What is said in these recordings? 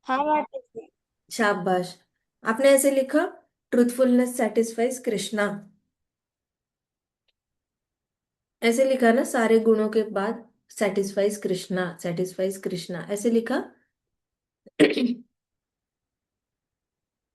हाँ माता जी। शाबाश। आपने ऐसे लिखा, ट्रूथफुलनेस सेटिस्फाइज कृष्णा। ऐसे लिखा ना, सारे गुणों के बाद सेटिस्फाइज कृष्णा, सेटिस्फाइज कृष्णा ऐसे लिखा।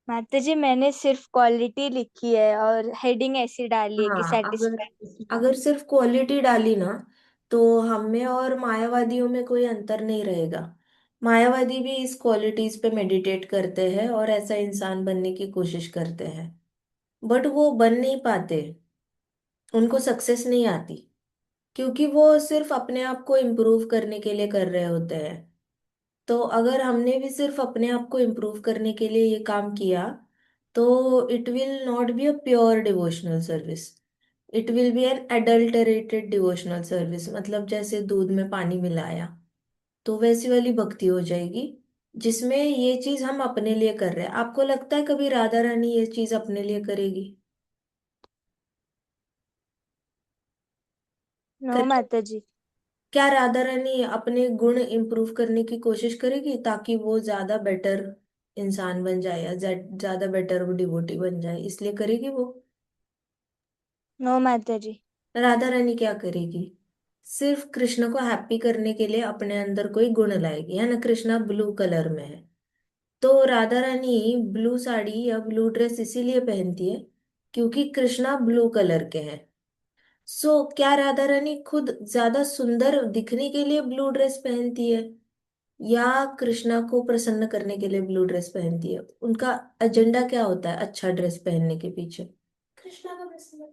माता जी मैंने सिर्फ क्वालिटी लिखी है और हेडिंग ऐसी डाली है कि हाँ, अगर सेटिस्फाई। अगर सिर्फ क्वालिटी डाली ना, तो हम में और मायावादियों में कोई अंतर नहीं रहेगा। मायावादी भी इस क्वालिटीज पे मेडिटेट करते हैं और ऐसा इंसान बनने की कोशिश करते हैं, बट वो बन नहीं पाते, उनको सक्सेस नहीं आती, क्योंकि वो सिर्फ अपने आप को इम्प्रूव करने के लिए कर रहे होते हैं। तो अगर हमने भी सिर्फ अपने आप को इम्प्रूव करने के लिए ये काम किया, तो it will not be a pure devotional service, it will be an adulterated devotional service. मतलब जैसे दूध में पानी मिलाया, तो वैसी वाली भक्ति हो जाएगी, जिसमें ये चीज हम अपने लिए कर रहे हैं। आपको लगता है कभी राधा रानी ये चीज अपने लिए करेगी? नो करेगी? माता जी। क्या राधा रानी अपने गुण इम्प्रूव करने की कोशिश करेगी ताकि वो ज्यादा बेटर इंसान बन जाए या ज्यादा बेटर डिवोटी बन जाए, इसलिए करेगी वो? नो माता जी। राधा रानी क्या करेगी? सिर्फ कृष्ण को हैप्पी करने के लिए अपने अंदर कोई गुण लाएगी, है ना। कृष्णा ब्लू कलर में है, तो राधा रानी ब्लू साड़ी या ब्लू ड्रेस इसीलिए पहनती है क्योंकि कृष्णा ब्लू कलर के हैं। सो क्या राधा रानी खुद ज्यादा सुंदर दिखने के लिए ब्लू ड्रेस पहनती है, या कृष्णा को प्रसन्न करने के लिए ब्लू ड्रेस पहनती है? उनका एजेंडा क्या होता है अच्छा ड्रेस पहनने के पीछे? कृष्णा का प्रसन्न।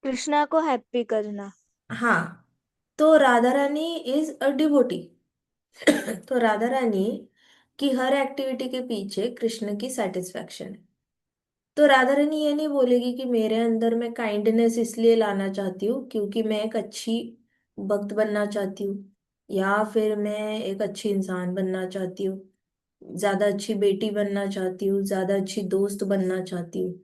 कृष्णा को हैप्पी करना। हाँ, तो Radha Rani is a devotee. तो राधा रानी की हर एक्टिविटी के पीछे कृष्ण की सेटिस्फैक्शन है। तो राधा रानी ये नहीं बोलेगी कि मेरे अंदर मैं काइंडनेस इसलिए लाना चाहती हूँ क्योंकि मैं एक अच्छी भक्त बनना चाहती हूँ, या फिर मैं एक अच्छी इंसान बनना चाहती हूँ, ज्यादा अच्छी बेटी बनना चाहती हूँ, ज्यादा अच्छी दोस्त बनना चाहती हूँ।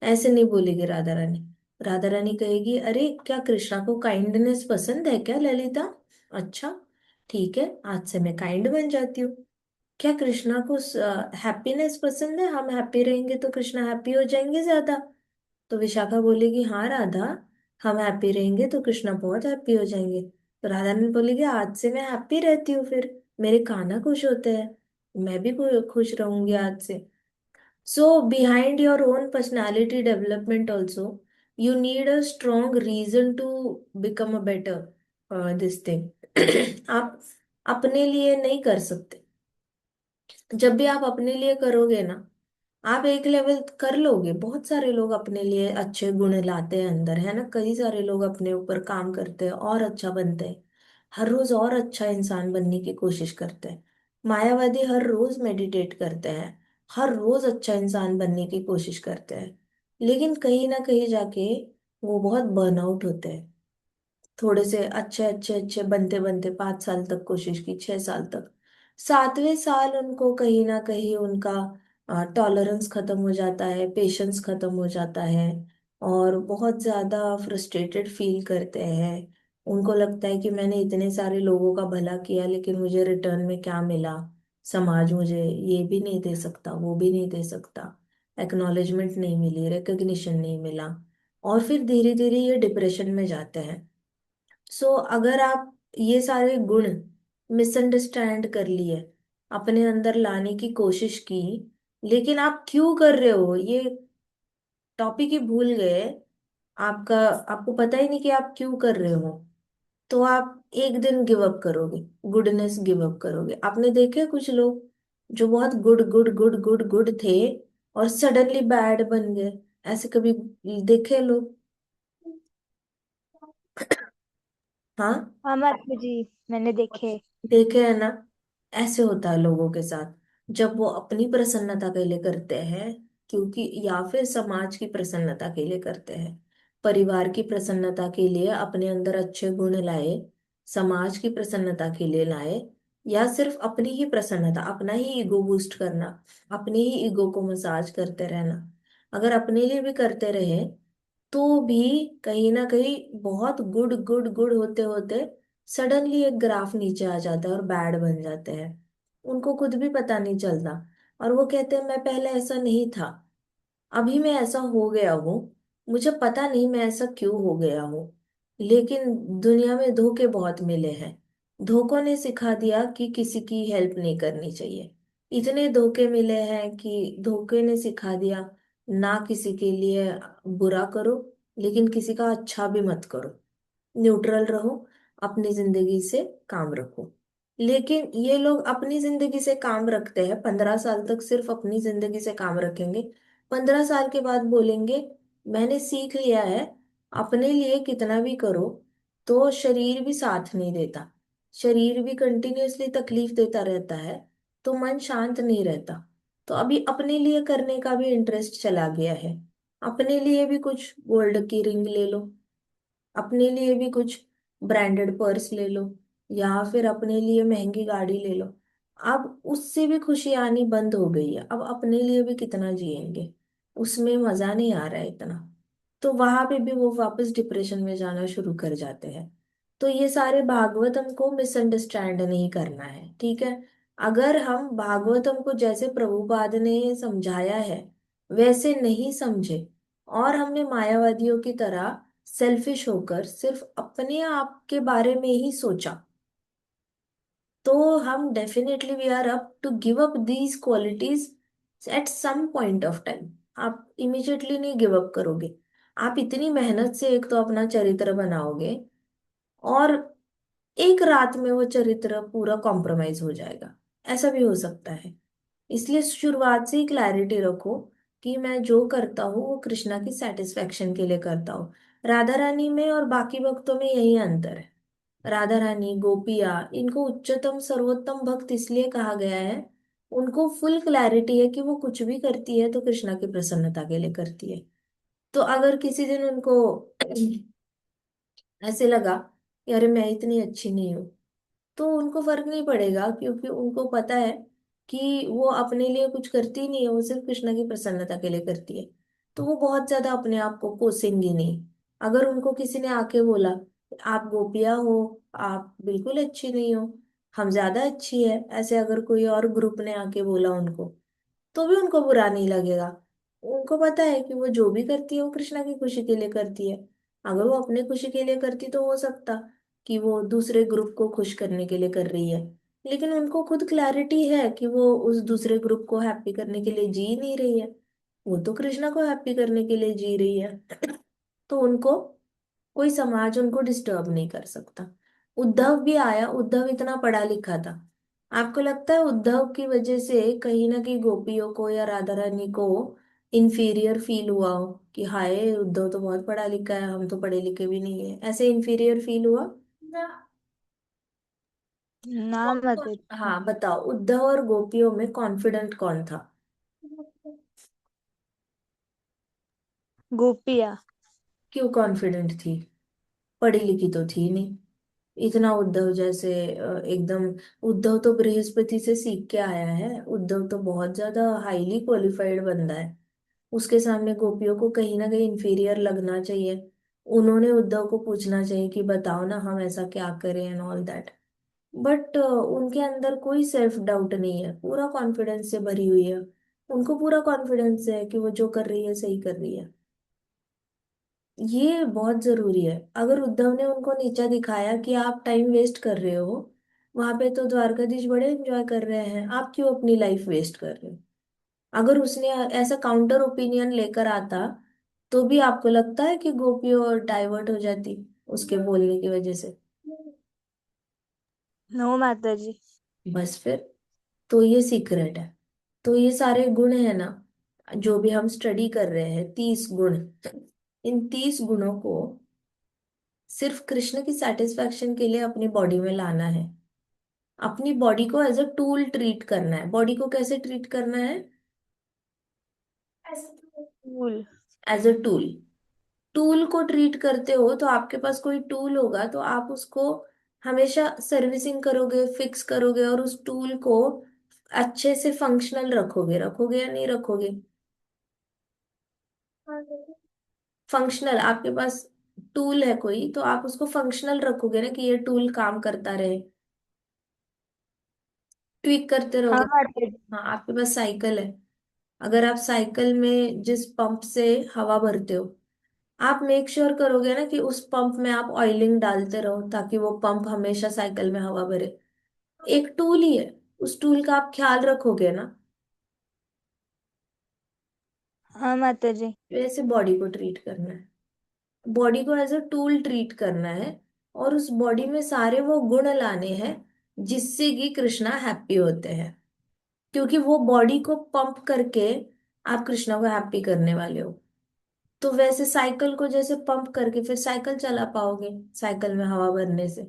ऐसे नहीं बोलेगी राधा रानी। राधा रानी कहेगी, अरे क्या कृष्णा को काइंडनेस पसंद है क्या ललिता? अच्छा, ठीक है, आज से मैं काइंड बन जाती हूँ। क्या कृष्णा को हैप्पीनेस पसंद है? हम हैप्पी रहेंगे तो कृष्णा हैप्पी हो जाएंगे ज्यादा। तो विशाखा बोलेगी, हाँ राधा, हम हैप्पी रहेंगे तो कृष्णा बहुत हैप्पी हो जाएंगे। तो राधा ने बोलेगी, आज से मैं हैप्पी रहती हूँ, फिर मेरे कान्हा खुश होते हैं, मैं भी खुश रहूंगी आज से। So behind your own personality development also, you need a strong reason to become a better this thing. आप अपने लिए नहीं कर सकते। जब भी आप अपने लिए करोगे ना, आप एक लेवल कर लोगे। बहुत सारे लोग अपने लिए अच्छे गुण लाते हैं अंदर, है ना। कई सारे लोग अपने ऊपर काम करते हैं और अच्छा बनते हैं, हर रोज और अच्छा इंसान बनने की कोशिश करते हैं। मायावादी हर रोज मेडिटेट करते हैं, हर रोज अच्छा इंसान बनने की कोशिश करते हैं, लेकिन कहीं ना कहीं जाके वो बहुत बर्नआउट होते हैं। थोड़े से अच्छे अच्छे अच्छे बनते बनते 5 साल तक कोशिश की, 6 साल तक, 7वें साल उनको कहीं ना कहीं उनका टॉलरेंस खत्म हो जाता है, पेशेंस खत्म हो जाता है, और बहुत ज्यादा फ्रस्ट्रेटेड फील करते हैं। उनको लगता है कि मैंने इतने सारे लोगों का भला किया लेकिन मुझे रिटर्न में क्या मिला? समाज मुझे ये भी नहीं दे सकता, वो भी नहीं दे सकता, एक्नॉलेजमेंट नहीं मिली, रिकग्निशन नहीं मिला, और फिर धीरे धीरे ये डिप्रेशन में जाते हैं। सो अगर आप ये सारे गुण मिसअंडरस्टैंड कर लिए, अपने अंदर लाने की कोशिश की, लेकिन आप क्यों कर रहे हो ये टॉपिक ही भूल गए, आपका आपको पता ही नहीं कि आप क्यों कर रहे हो, तो आप एक दिन गिव अप करोगे, गुडनेस गिव अप करोगे। आपने देखे कुछ लोग जो बहुत good good good good good थे और सडनली बैड बन गए? ऐसे कभी देखे लोग? हाँ, हाँ माता जी मैंने देखे। देखे है ना। ऐसे होता है लोगों के साथ, जब वो अपनी प्रसन्नता के लिए करते हैं, क्योंकि या फिर समाज की प्रसन्नता के लिए करते हैं, परिवार की प्रसन्नता के लिए अपने अंदर अच्छे गुण लाए, समाज की प्रसन्नता के लिए लाए, या सिर्फ अपनी ही प्रसन्नता, अपना ही ईगो बूस्ट करना, अपने ही ईगो को मसाज करते रहना, अगर अपने लिए भी करते रहे, तो भी कहीं ना कहीं बहुत गुड गुड गुड होते होते सडनली एक ग्राफ नीचे आ जाता है और बैड बन जाते हैं। उनको खुद भी पता नहीं चलता। और वो कहते हैं मैं पहले ऐसा नहीं था, अभी मैं ऐसा हो गया हूँ। मुझे पता नहीं मैं ऐसा क्यों हो गया हूँ। लेकिन दुनिया में धोखे बहुत मिले हैं। धोखों ने सिखा दिया कि किसी की हेल्प नहीं करनी चाहिए। इतने धोखे मिले हैं कि धोखे ने सिखा दिया, ना किसी के लिए बुरा करो, लेकिन किसी का अच्छा भी मत करो। न्यूट्रल रहो, अपनी जिंदगी से काम रखो। लेकिन ये लोग अपनी जिंदगी से काम रखते हैं, 15 साल तक सिर्फ अपनी जिंदगी से काम रखेंगे। 15 साल के बाद बोलेंगे मैंने सीख लिया है, अपने लिए कितना भी करो तो शरीर भी साथ नहीं देता, शरीर भी कंटिन्यूअसली तकलीफ देता रहता है, तो मन शांत नहीं रहता। तो अभी अपने लिए करने का भी इंटरेस्ट चला गया है। अपने लिए भी कुछ गोल्ड की रिंग ले लो, अपने लिए भी कुछ ब्रांडेड पर्स ले लो, या फिर अपने लिए महंगी गाड़ी ले लो। अब उससे भी खुशी आनी बंद हो गई है। अब अपने लिए भी कितना जिएंगे, उसमें मजा नहीं आ रहा है इतना। तो वहां पे भी वो वापस डिप्रेशन में जाना शुरू कर जाते हैं। तो ये सारे भागवतम को मिसअंडरस्टैंड नहीं करना है, ठीक है। अगर हम भागवतम को जैसे प्रभुपाद ने समझाया है वैसे नहीं समझे, और हमने मायावादियों की तरह सेल्फिश होकर सिर्फ अपने आप के बारे में ही सोचा, तो हम definitely we are up to give up these qualities at some point of time. आप इमिजिएटली नहीं गिव अप करोगे। आप इतनी मेहनत से एक तो अपना चरित्र बनाओगे, और एक रात में वो चरित्र पूरा कॉम्प्रोमाइज हो जाएगा। ऐसा भी हो सकता है। इसलिए शुरुआत से ही क्लैरिटी रखो कि मैं जो करता हूँ वो कृष्णा की सेटिस्फेक्शन के लिए करता हूँ। राधा रानी में और बाकी भक्तों में यही अंतर है। राधा रानी, गोपिया, इनको उच्चतम सर्वोत्तम भक्त इसलिए कहा गया है, उनको फुल क्लैरिटी है कि वो कुछ भी करती है तो कृष्णा की प्रसन्नता के लिए करती है। तो अगर किसी दिन उनको ऐसे लगा कि अरे मैं इतनी अच्छी नहीं हूँ, तो उनको फर्क नहीं पड़ेगा, क्योंकि उनको पता है कि वो अपने लिए कुछ करती नहीं है, वो सिर्फ कृष्णा की प्रसन्नता के लिए करती है। तो वो बहुत ज्यादा अपने आप को कोसेंगी नहीं। अगर उनको किसी ने आके बोला आप गोपिया हो, आप बिल्कुल अच्छी नहीं हो, हम ज्यादा अच्छी है, ऐसे अगर कोई और ग्रुप ने आके बोला उनको, तो भी उनको बुरा नहीं लगेगा। उनको पता है कि वो जो भी करती है वो कृष्णा की खुशी के लिए करती है। अगर वो अपने खुशी के लिए करती तो हो सकता कि वो दूसरे ग्रुप को खुश करने के लिए कर रही है। लेकिन उनको खुद क्लैरिटी है कि वो उस दूसरे ग्रुप को हैप्पी करने के लिए जी नहीं रही है, वो तो कृष्णा को हैप्पी करने के लिए जी रही है। तो उनको कोई समाज उनको डिस्टर्ब नहीं कर सकता। उद्धव भी आया, उद्धव इतना पढ़ा लिखा था। आपको लगता है उद्धव की वजह से कहीं ना कहीं गोपियों को या राधा रानी को इंफीरियर फील हुआ हो कि हाय उद्धव तो बहुत पढ़ा लिखा है, हम तो पढ़े लिखे भी नहीं है, ऐसे इंफीरियर फील हुआ ना? ना मदद। हाँ बताओ, उद्धव और गोपियों में कॉन्फिडेंट कौन था? गोपिया। क्यों कॉन्फिडेंट थी? पढ़ी लिखी तो थी नहीं इतना उद्धव जैसे। एकदम, उद्धव तो बृहस्पति से सीख के आया है, उद्धव तो बहुत ज्यादा हाईली क्वालिफाइड बंदा है। उसके सामने गोपियों को कहीं ना कहीं इंफीरियर लगना चाहिए। उन्होंने उद्धव को पूछना चाहिए कि बताओ ना हम ऐसा क्या करें एंड ऑल दैट। बट उनके अंदर कोई सेल्फ डाउट नहीं है, पूरा कॉन्फिडेंस से भरी हुई है। उनको पूरा कॉन्फिडेंस है कि वो जो कर रही है सही कर रही है। ये बहुत जरूरी है। अगर उद्धव ने उनको नीचा दिखाया कि आप टाइम वेस्ट कर रहे हो, वहां पे तो द्वारकाधीश बड़े एंजॉय कर रहे हैं, आप क्यों अपनी लाइफ वेस्ट कर रहे हो? अगर उसने ऐसा काउंटर ओपिनियन लेकर आता, तो भी आपको लगता है कि गोपी और डाइवर्ट हो जाती उसके बोलने की वजह से? नो माता जी। बस फिर, तो ये सीक्रेट है। तो ये सारे गुण है ना, जो भी हम स्टडी कर रहे हैं, 30 गुण, इन 30 गुणों को सिर्फ कृष्ण की सेटिस्फेक्शन के लिए अपनी बॉडी में लाना है। अपनी बॉडी को एज अ टूल ट्रीट करना है। बॉडी को कैसे ट्रीट करना है? Cool. As a tool. Tool को ट्रीट करते हो तो आपके पास कोई टूल होगा तो आप उसको हमेशा सर्विसिंग करोगे, फिक्स करोगे, और उस टूल को अच्छे से फंक्शनल रखोगे। रखोगे या नहीं रखोगे? फंक्शनल आपके पास टूल है कोई, तो आप उसको फंक्शनल रखोगे ना कि ये टूल काम करता रहे, ट्विक करते हाँ रहोगे। माता जी। हाँ, आपके पास साइकिल है, अगर आप साइकिल में जिस पंप से हवा भरते हो, आप मेक श्योर करोगे ना कि उस पंप में आप ऑयलिंग डालते रहो ताकि वो पंप हमेशा साइकिल में हवा भरे। एक टूल ही है, उस टूल का आप ख्याल रखोगे ना। हाँ माता जी। वैसे बॉडी को ट्रीट करना है, बॉडी को एज अ टूल ट्रीट करना है, और उस बॉडी में सारे वो गुण लाने हैं जिससे कि कृष्णा हैप्पी होते हैं, क्योंकि वो बॉडी को पंप करके आप कृष्णा को हैप्पी करने वाले हो। तो वैसे साइकिल को जैसे पंप करके फिर साइकिल चला पाओगे, साइकिल में हवा भरने से,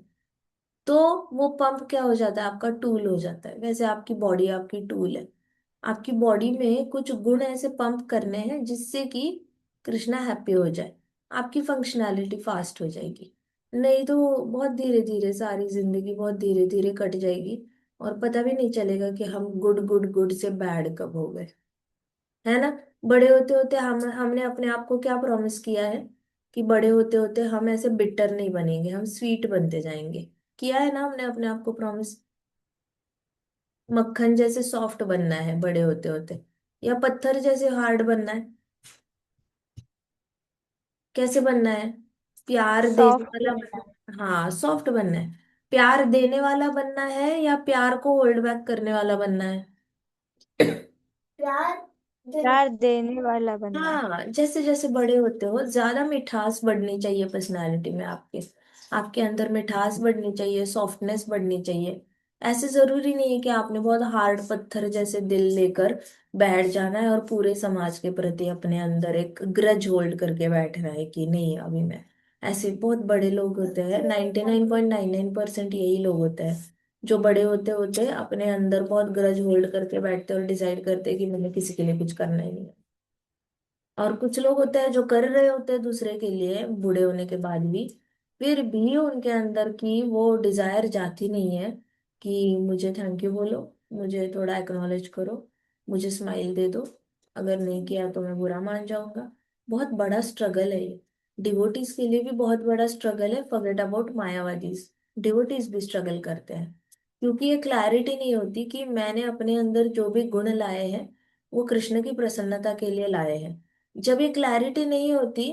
तो वो पंप क्या हो जाता है, आपका टूल हो जाता है। वैसे आपकी बॉडी आपकी टूल है, आपकी बॉडी में कुछ गुण ऐसे पंप करने हैं जिससे कि कृष्णा हैप्पी हो जाए, आपकी फंक्शनैलिटी फास्ट हो जाएगी। नहीं तो बहुत धीरे धीरे सारी जिंदगी बहुत धीरे धीरे कट जाएगी, और पता भी नहीं चलेगा कि हम गुड गुड गुड से बैड कब हो गए, है ना। बड़े होते होते हमने अपने आप को क्या प्रॉमिस किया है कि बड़े होते होते हम ऐसे बिटर नहीं बनेंगे, हम स्वीट बनते जाएंगे। किया है ना हमने अपने आप को प्रॉमिस, मक्खन जैसे सॉफ्ट बनना है बड़े होते होते, या पत्थर जैसे हार्ड बनना है। कैसे बनना है, प्यार देने सॉफ्ट वाला बनना है। बनना, हाँ सॉफ्ट बनना है। प्यार देने वाला बनना है या प्यार को होल्ड बैक करने वाला बनना है। प्यार देने, प्यार देने वाला बनना है। हाँ जैसे जैसे बड़े होते हो ज्यादा मिठास बढ़नी चाहिए पर्सनालिटी में, आपके आपके अंदर मिठास बढ़नी चाहिए, सॉफ्टनेस बढ़नी चाहिए। ऐसे जरूरी नहीं है कि आपने बहुत हार्ड पत्थर जैसे दिल लेकर बैठ जाना है और पूरे समाज के प्रति अपने अंदर एक ग्रज होल्ड करके बैठना है कि नहीं अभी मैं। ऐसे बहुत बड़े लोग होते हैं, 99.99% यही लोग होते हैं जो बड़े होते होते अपने अंदर बहुत ग्रज होल्ड करके बैठते हैं और डिसाइड करते हैं कि मैंने किसी के लिए कुछ करना ही नहीं है। और कुछ लोग होते हैं जो कर रहे होते हैं दूसरे के लिए बूढ़े होने के बाद भी, फिर भी उनके अंदर की वो डिजायर जाती नहीं है कि मुझे थैंक यू बोलो, मुझे थोड़ा एक्नॉलेज करो, मुझे स्माइल दे दो, अगर नहीं किया तो मैं बुरा मान जाऊंगा। बहुत बड़ा स्ट्रगल है ये, डिवोटीज के लिए भी बहुत बड़ा स्ट्रगल है, फॉरगेट अबाउट मायावादीज। डिवोटीज भी स्ट्रगल करते हैं, क्योंकि ये क्लैरिटी नहीं होती कि मैंने अपने अंदर जो भी गुण लाए हैं वो कृष्ण की प्रसन्नता के लिए लाए हैं। जब ये क्लैरिटी नहीं होती,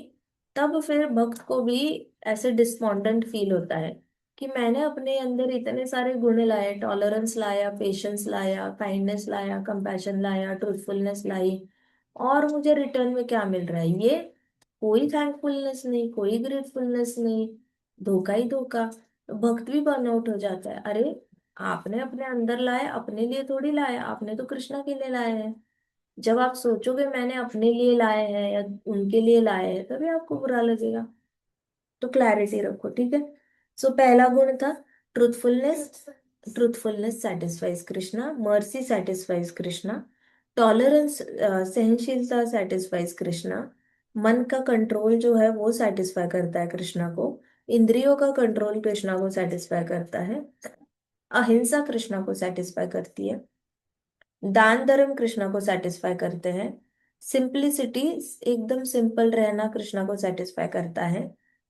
तब फिर भक्त को भी ऐसे डिस्पॉन्डेंट फील होता है कि मैंने अपने अंदर इतने सारे गुण लाए, टॉलरेंस लाया, पेशेंस लाया, काइंडनेस लाया, कंपैशन लाया, ट्रूथफुलनेस लाई, और मुझे रिटर्न में क्या मिल रहा है, ये कोई थैंकफुलनेस नहीं, कोई ग्रेटफुलनेस नहीं, धोखा ही धोखा। तो भक्त भी बर्नआउट हो जाता है। अरे आपने अपने अंदर लाया, अपने लिए थोड़ी लाया, आपने तो कृष्णा के लिए लाया है। जब आप सोचोगे मैंने अपने लिए लाए हैं या उनके लिए लाए हैं, तभी आपको बुरा लगेगा। तो क्लैरिटी रखो, ठीक है। सो पहला गुण था truthfulness, truthfulness satisfies Krishna, mercy satisfies Krishna, tolerance सहनशीलता सेटिस्फाइज कृष्णा, मन का कंट्रोल जो है वो सेटिस्फाई करता है कृष्णा को, इंद्रियों का कंट्रोल कृष्णा को सेटिस्फाई करता है, अहिंसा कृष्णा को सेटिस्फाई करती है, दान धर्म कृष्णा को सेटिस्फाई करते हैं, सिंपलिसिटी एकदम सिंपल रहना कृष्णा को सेटिस्फाई करता है,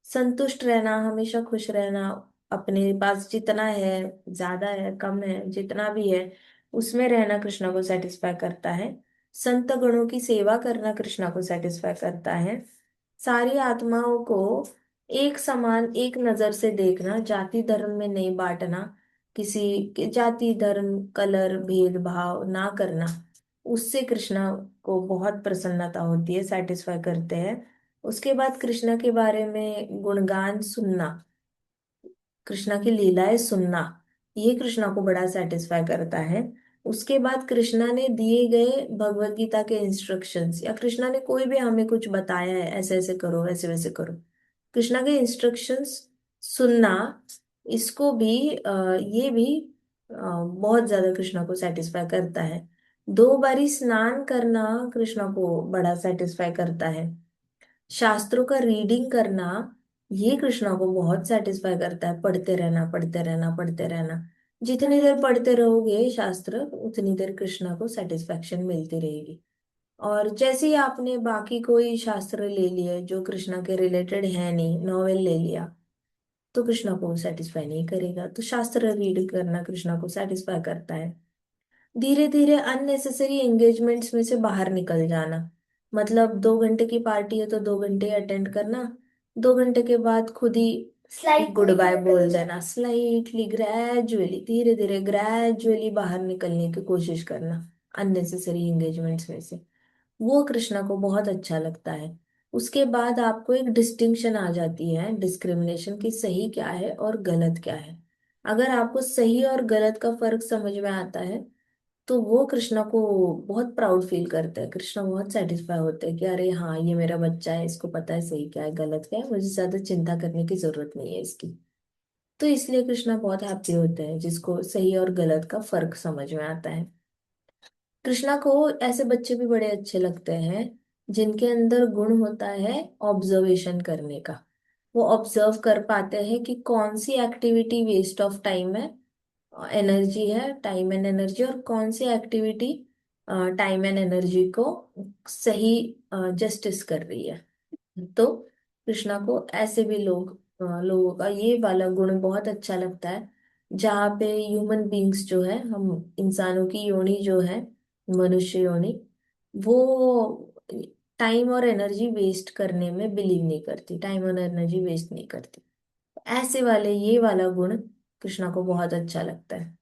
संतुष्ट रहना, हमेशा खुश रहना, अपने पास जितना है, ज्यादा है कम है जितना भी है उसमें रहना कृष्णा को सेटिस्फाई करता है, संत गणों की सेवा करना कृष्णा को सेटिस्फाई करता है, सारी आत्माओं को एक समान एक नजर से देखना, जाति धर्म में नहीं बांटना, किसी के जाति धर्म कलर भेदभाव ना करना, उससे कृष्णा को बहुत प्रसन्नता होती है, सेटिस्फाई करते हैं। उसके बाद कृष्णा के बारे में गुणगान सुनना, कृष्णा की लीलाएं सुनना, ये कृष्णा को बड़ा सेटिस्फाई करता है। उसके बाद कृष्णा ने दिए गए भगवत गीता के इंस्ट्रक्शंस, या कृष्णा ने कोई भी हमें कुछ बताया है ऐसे ऐसे करो वैसे वैसे करो, कृष्णा के इंस्ट्रक्शंस सुनना, इसको भी ये भी बहुत ज्यादा कृष्णा को सेटिस्फाई करता है। 2 बारी स्नान करना कृष्णा को बड़ा सेटिस्फाई करता है। शास्त्रों का रीडिंग करना, ये कृष्णा को बहुत सेटिस्फाई करता है, पढ़ते रहना पढ़ते रहना पढ़ते रहना, जितनी देर पढ़ते रहोगे शास्त्र उतनी देर कृष्णा को सेटिस्फेक्शन मिलती रहेगी। और जैसे ही आपने बाकी कोई शास्त्र ले लिए जो कृष्णा के रिलेटेड है नहीं, नॉवेल ले लिया, तो कृष्णा को सेटिस्फाई नहीं करेगा। तो शास्त्र रीड करना कृष्णा को सेटिस्फाई करता है। धीरे धीरे अननेसेसरी एंगेजमेंट्स में से बाहर निकल जाना, मतलब 2 घंटे की पार्टी है तो 2 घंटे अटेंड करना, 2 घंटे के बाद खुद ही गुड बाय बोल देना, स्लाइटली ग्रेजुअली, धीरे धीरे ग्रेजुअली बाहर निकलने की कोशिश करना अननेसेसरी एंगेजमेंट्स में से। वो कृष्णा को बहुत अच्छा लगता है। उसके बाद आपको एक डिस्टिंक्शन आ जाती है, डिस्क्रिमिनेशन की सही क्या है और गलत क्या है। अगर आपको सही और गलत का फर्क समझ में आता है, तो वो कृष्णा को बहुत प्राउड फील करते हैं। कृष्णा बहुत सेटिस्फाई होते हैं कि अरे हाँ, ये मेरा बच्चा है, इसको पता है सही क्या है गलत क्या है, मुझे ज्यादा चिंता करने की जरूरत नहीं है इसकी। तो इसलिए कृष्णा बहुत हैप्पी होते हैं जिसको सही और गलत का फर्क समझ में आता है। कृष्णा को ऐसे बच्चे भी बड़े अच्छे लगते हैं जिनके अंदर गुण होता है ऑब्जर्वेशन करने का। वो ऑब्जर्व कर पाते हैं कि कौन सी एक्टिविटी वेस्ट ऑफ टाइम है, एनर्जी है, टाइम एंड एनर्जी, और कौन सी एक्टिविटी टाइम एंड एनर्जी को सही जस्टिस कर रही है। तो कृष्णा को ऐसे भी लोगों का ये वाला गुण बहुत अच्छा लगता है, जहाँ पे ह्यूमन बींग्स जो है, हम इंसानों की योनि जो है, मनुष्य योनि, वो टाइम और एनर्जी वेस्ट करने में बिलीव नहीं करती, टाइम और एनर्जी वेस्ट नहीं करती। ऐसे वाले ये वाला गुण कृष्णा को बहुत अच्छा लगता है।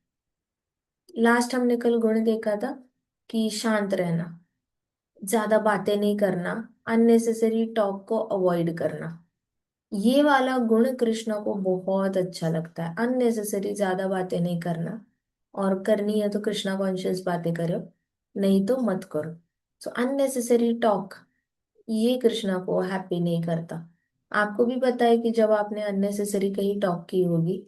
लास्ट हमने कल गुण देखा था कि शांत रहना, ज्यादा बातें नहीं करना, अननेसेसरी टॉक को अवॉइड करना। ये वाला गुण कृष्णा को बहुत अच्छा लगता है, अननेसेसरी ज्यादा बातें नहीं करना, और करनी है तो कृष्णा कॉन्शियस बातें करो, नहीं तो मत करो। सो अननेसेसरी टॉक, ये कृष्णा को हैप्पी नहीं करता। आपको भी पता है कि जब आपने अननेसेसरी कहीं टॉक की होगी,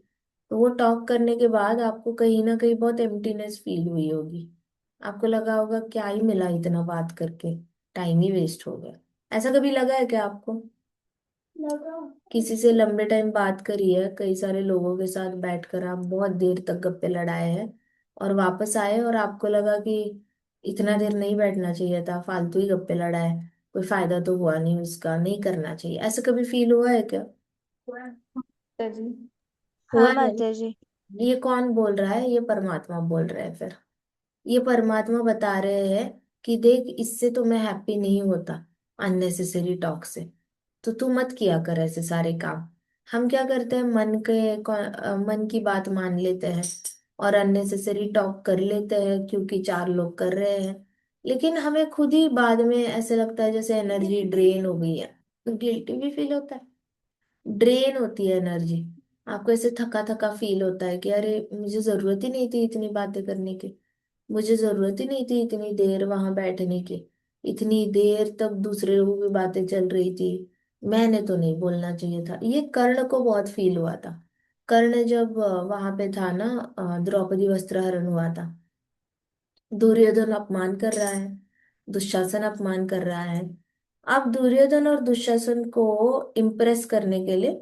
तो वो टॉक करने के बाद आपको कहीं ना कहीं बहुत एम्प्टीनेस फील हुई होगी। आपको लगा होगा क्या ही मिला इतना बात करके, टाइम ही वेस्ट हो गया। ऐसा कभी लगा है क्या आपको? किसी से लंबे टाइम बात करी है, कई सारे लोगों के साथ बैठकर आप बहुत देर तक गप्पे लड़ाए हैं, और वापस आए और आपको लगा कि इतना देर नहीं बैठना चाहिए था, फालतू ही गप्पे लड़ाए, कोई फायदा तो हुआ नहीं उसका, नहीं करना चाहिए। ऐसा कभी फील हुआ है क्या? माता जी। हुआ हाँ है माता ना? जी। ये कौन बोल रहा है? ये परमात्मा बोल रहा है फिर। ये परमात्मा बता रहे हैं कि देख, इससे तो मैं हैप्पी नहीं होता, अननेसेसरी टॉक से। तो तू मत किया कर ऐसे सारे काम। हम क्या करते हैं, मन की बात मान लेते हैं और अननेसेसरी टॉक कर लेते हैं क्योंकि 4 लोग कर रहे हैं। लेकिन हमें खुद ही बाद में ऐसे लगता है जैसे एनर्जी ड्रेन हो गई है, गिल्टी भी फील होता है, ड्रेन होती है एनर्जी। आपको ऐसे थका थका फील होता है कि अरे मुझे जरूरत ही नहीं थी इतनी बातें करने की, मुझे जरूरत ही नहीं थी इतनी देर वहां बैठने की, इतनी देर तक दूसरे लोगों की बातें चल रही थी, मैंने तो नहीं बोलना चाहिए था। ये कर्ण को बहुत फील हुआ था। कर्ण जब वहां पे था ना, द्रौपदी वस्त्रहरण हुआ था, दुर्योधन अपमान कर रहा है, दुशासन अपमान कर रहा है। अब दुर्योधन और दुशासन को इम्प्रेस करने के लिए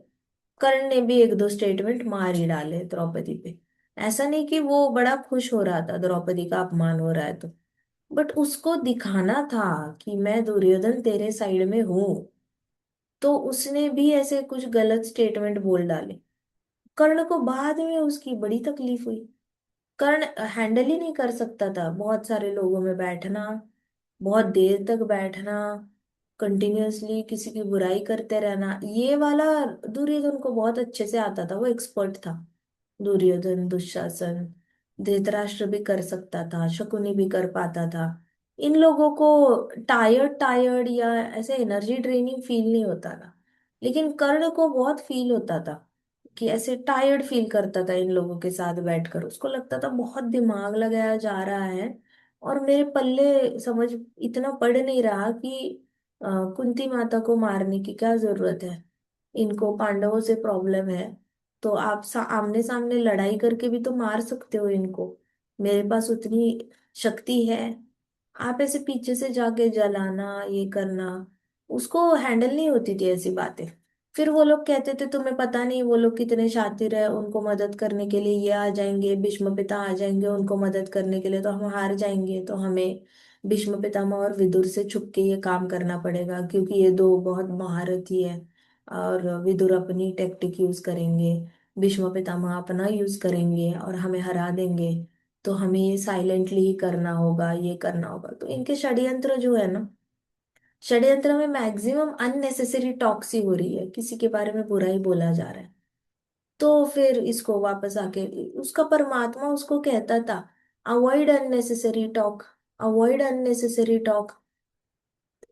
कर्ण ने भी 1-2 स्टेटमेंट मार ही डाले द्रौपदी पे। ऐसा नहीं कि वो बड़ा खुश हो रहा था द्रौपदी का अपमान हो रहा है तो, बट उसको दिखाना था कि मैं दुर्योधन तेरे साइड में हूं। तो उसने भी ऐसे कुछ गलत स्टेटमेंट बोल डाले। कर्ण को बाद में उसकी बड़ी तकलीफ हुई। कर्ण हैंडल ही नहीं कर सकता था बहुत सारे लोगों में बैठना, बहुत देर तक बैठना, कंटिन्यूअसली किसी की बुराई करते रहना। ये वाला दुर्योधन को बहुत अच्छे से आता था, वो एक्सपर्ट था। दुर्योधन, दुशासन, धृतराष्ट्र भी कर सकता था, शकुनी भी कर पाता था। इन लोगों को टायर्ड टायर्ड या ऐसे एनर्जी ड्रेनिंग फील नहीं होता था, लेकिन कर्ण को बहुत फील होता था कि ऐसे टायर्ड फील करता था इन लोगों के साथ बैठकर। उसको लगता था बहुत दिमाग लगाया जा रहा है और मेरे पल्ले समझ इतना पड़ नहीं रहा कि कुंती माता को मारने की क्या जरूरत है, इनको पांडवों से प्रॉब्लम है, तो आप आमने सामने लड़ाई करके भी तो मार सकते हो इनको, मेरे पास उतनी शक्ति है। आप ऐसे पीछे से जाके जलाना, ये करना, उसको हैंडल नहीं होती थी ऐसी बातें। फिर वो लोग कहते थे तुम्हें पता नहीं वो लोग कितने शातिर है, उनको मदद करने के लिए ये आ जाएंगे, भीष्म पिता आ जाएंगे उनको मदद करने के लिए, तो हम हार जाएंगे, तो हमें भीष्म पितामह और विदुर से छुप के ये काम करना पड़ेगा, क्योंकि ये दो बहुत महारथी है। और विदुर अपनी टेक्टिक यूज करेंगे, भीष्म पितामह अपना यूज करेंगे और हमें हरा देंगे। तो हमें ये साइलेंटली ही करना होगा, ये करना होगा। तो इनके षड्यंत्र जो है ना, षड्यंत्र में मैक्सिमम अननेसेसरी टॉक्सी हो रही है, किसी के बारे में बुरा ही बोला जा रहा है। तो फिर इसको वापस आके उसका परमात्मा उसको कहता था, avoid unnecessary talk, avoid unnecessary talk,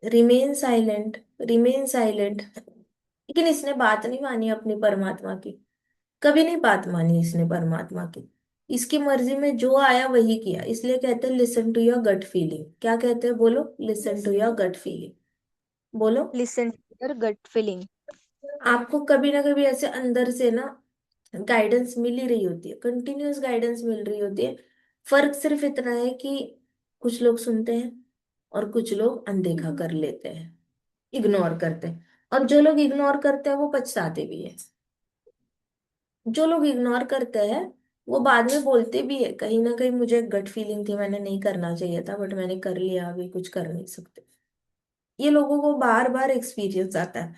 remain silent, remain silent. लेकिन इसने बात नहीं मानी अपनी परमात्मा की, कभी नहीं बात मानी इसने परमात्मा की। इसकी मर्जी में जो आया वही किया। इसलिए कहते हैं listen to your gut feeling. क्या कहते हैं बोलो? Listen to your gut feeling. बोलो। Listen to your gut feeling. आपको कभी ना कभी ऐसे अंदर से ना गाइडेंस मिल ही रही होती है, कंटिन्यूअस गाइडेंस मिल रही होती है। फर्क सिर्फ इतना है कि कुछ लोग सुनते हैं और कुछ लोग अनदेखा कर लेते हैं, इग्नोर करते हैं। और जो लोग इग्नोर करते हैं वो पछताते भी है। जो लोग इग्नोर करते हैं वो बाद में बोलते भी है, कहीं ना कहीं मुझे गट फीलिंग थी, मैंने नहीं करना चाहिए था, बट मैंने कर लिया, अभी कुछ कर नहीं सकते। ये लोगों को बार बार एक्सपीरियंस आता है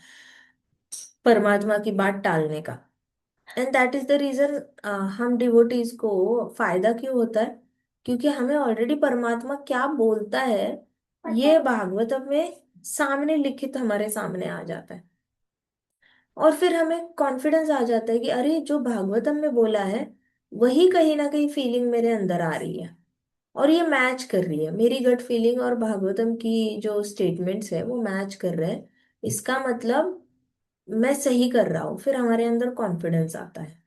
परमात्मा की बात टालने का। And that is the reason हम डिवोटीज को फायदा क्यों होता है, क्योंकि हमें ऑलरेडी परमात्मा क्या बोलता है ये भागवतम में सामने लिखित हमारे सामने आ जाता है। और फिर हमें कॉन्फिडेंस आ जाता है कि अरे जो भागवतम में बोला है वही कहीं ना कहीं फीलिंग मेरे अंदर आ रही है, और ये मैच कर रही है मेरी गट फीलिंग और भागवतम की जो स्टेटमेंट्स है वो मैच कर रहे हैं। इसका मतलब मैं सही कर रहा हूँ। फिर हमारे अंदर कॉन्फिडेंस आता है,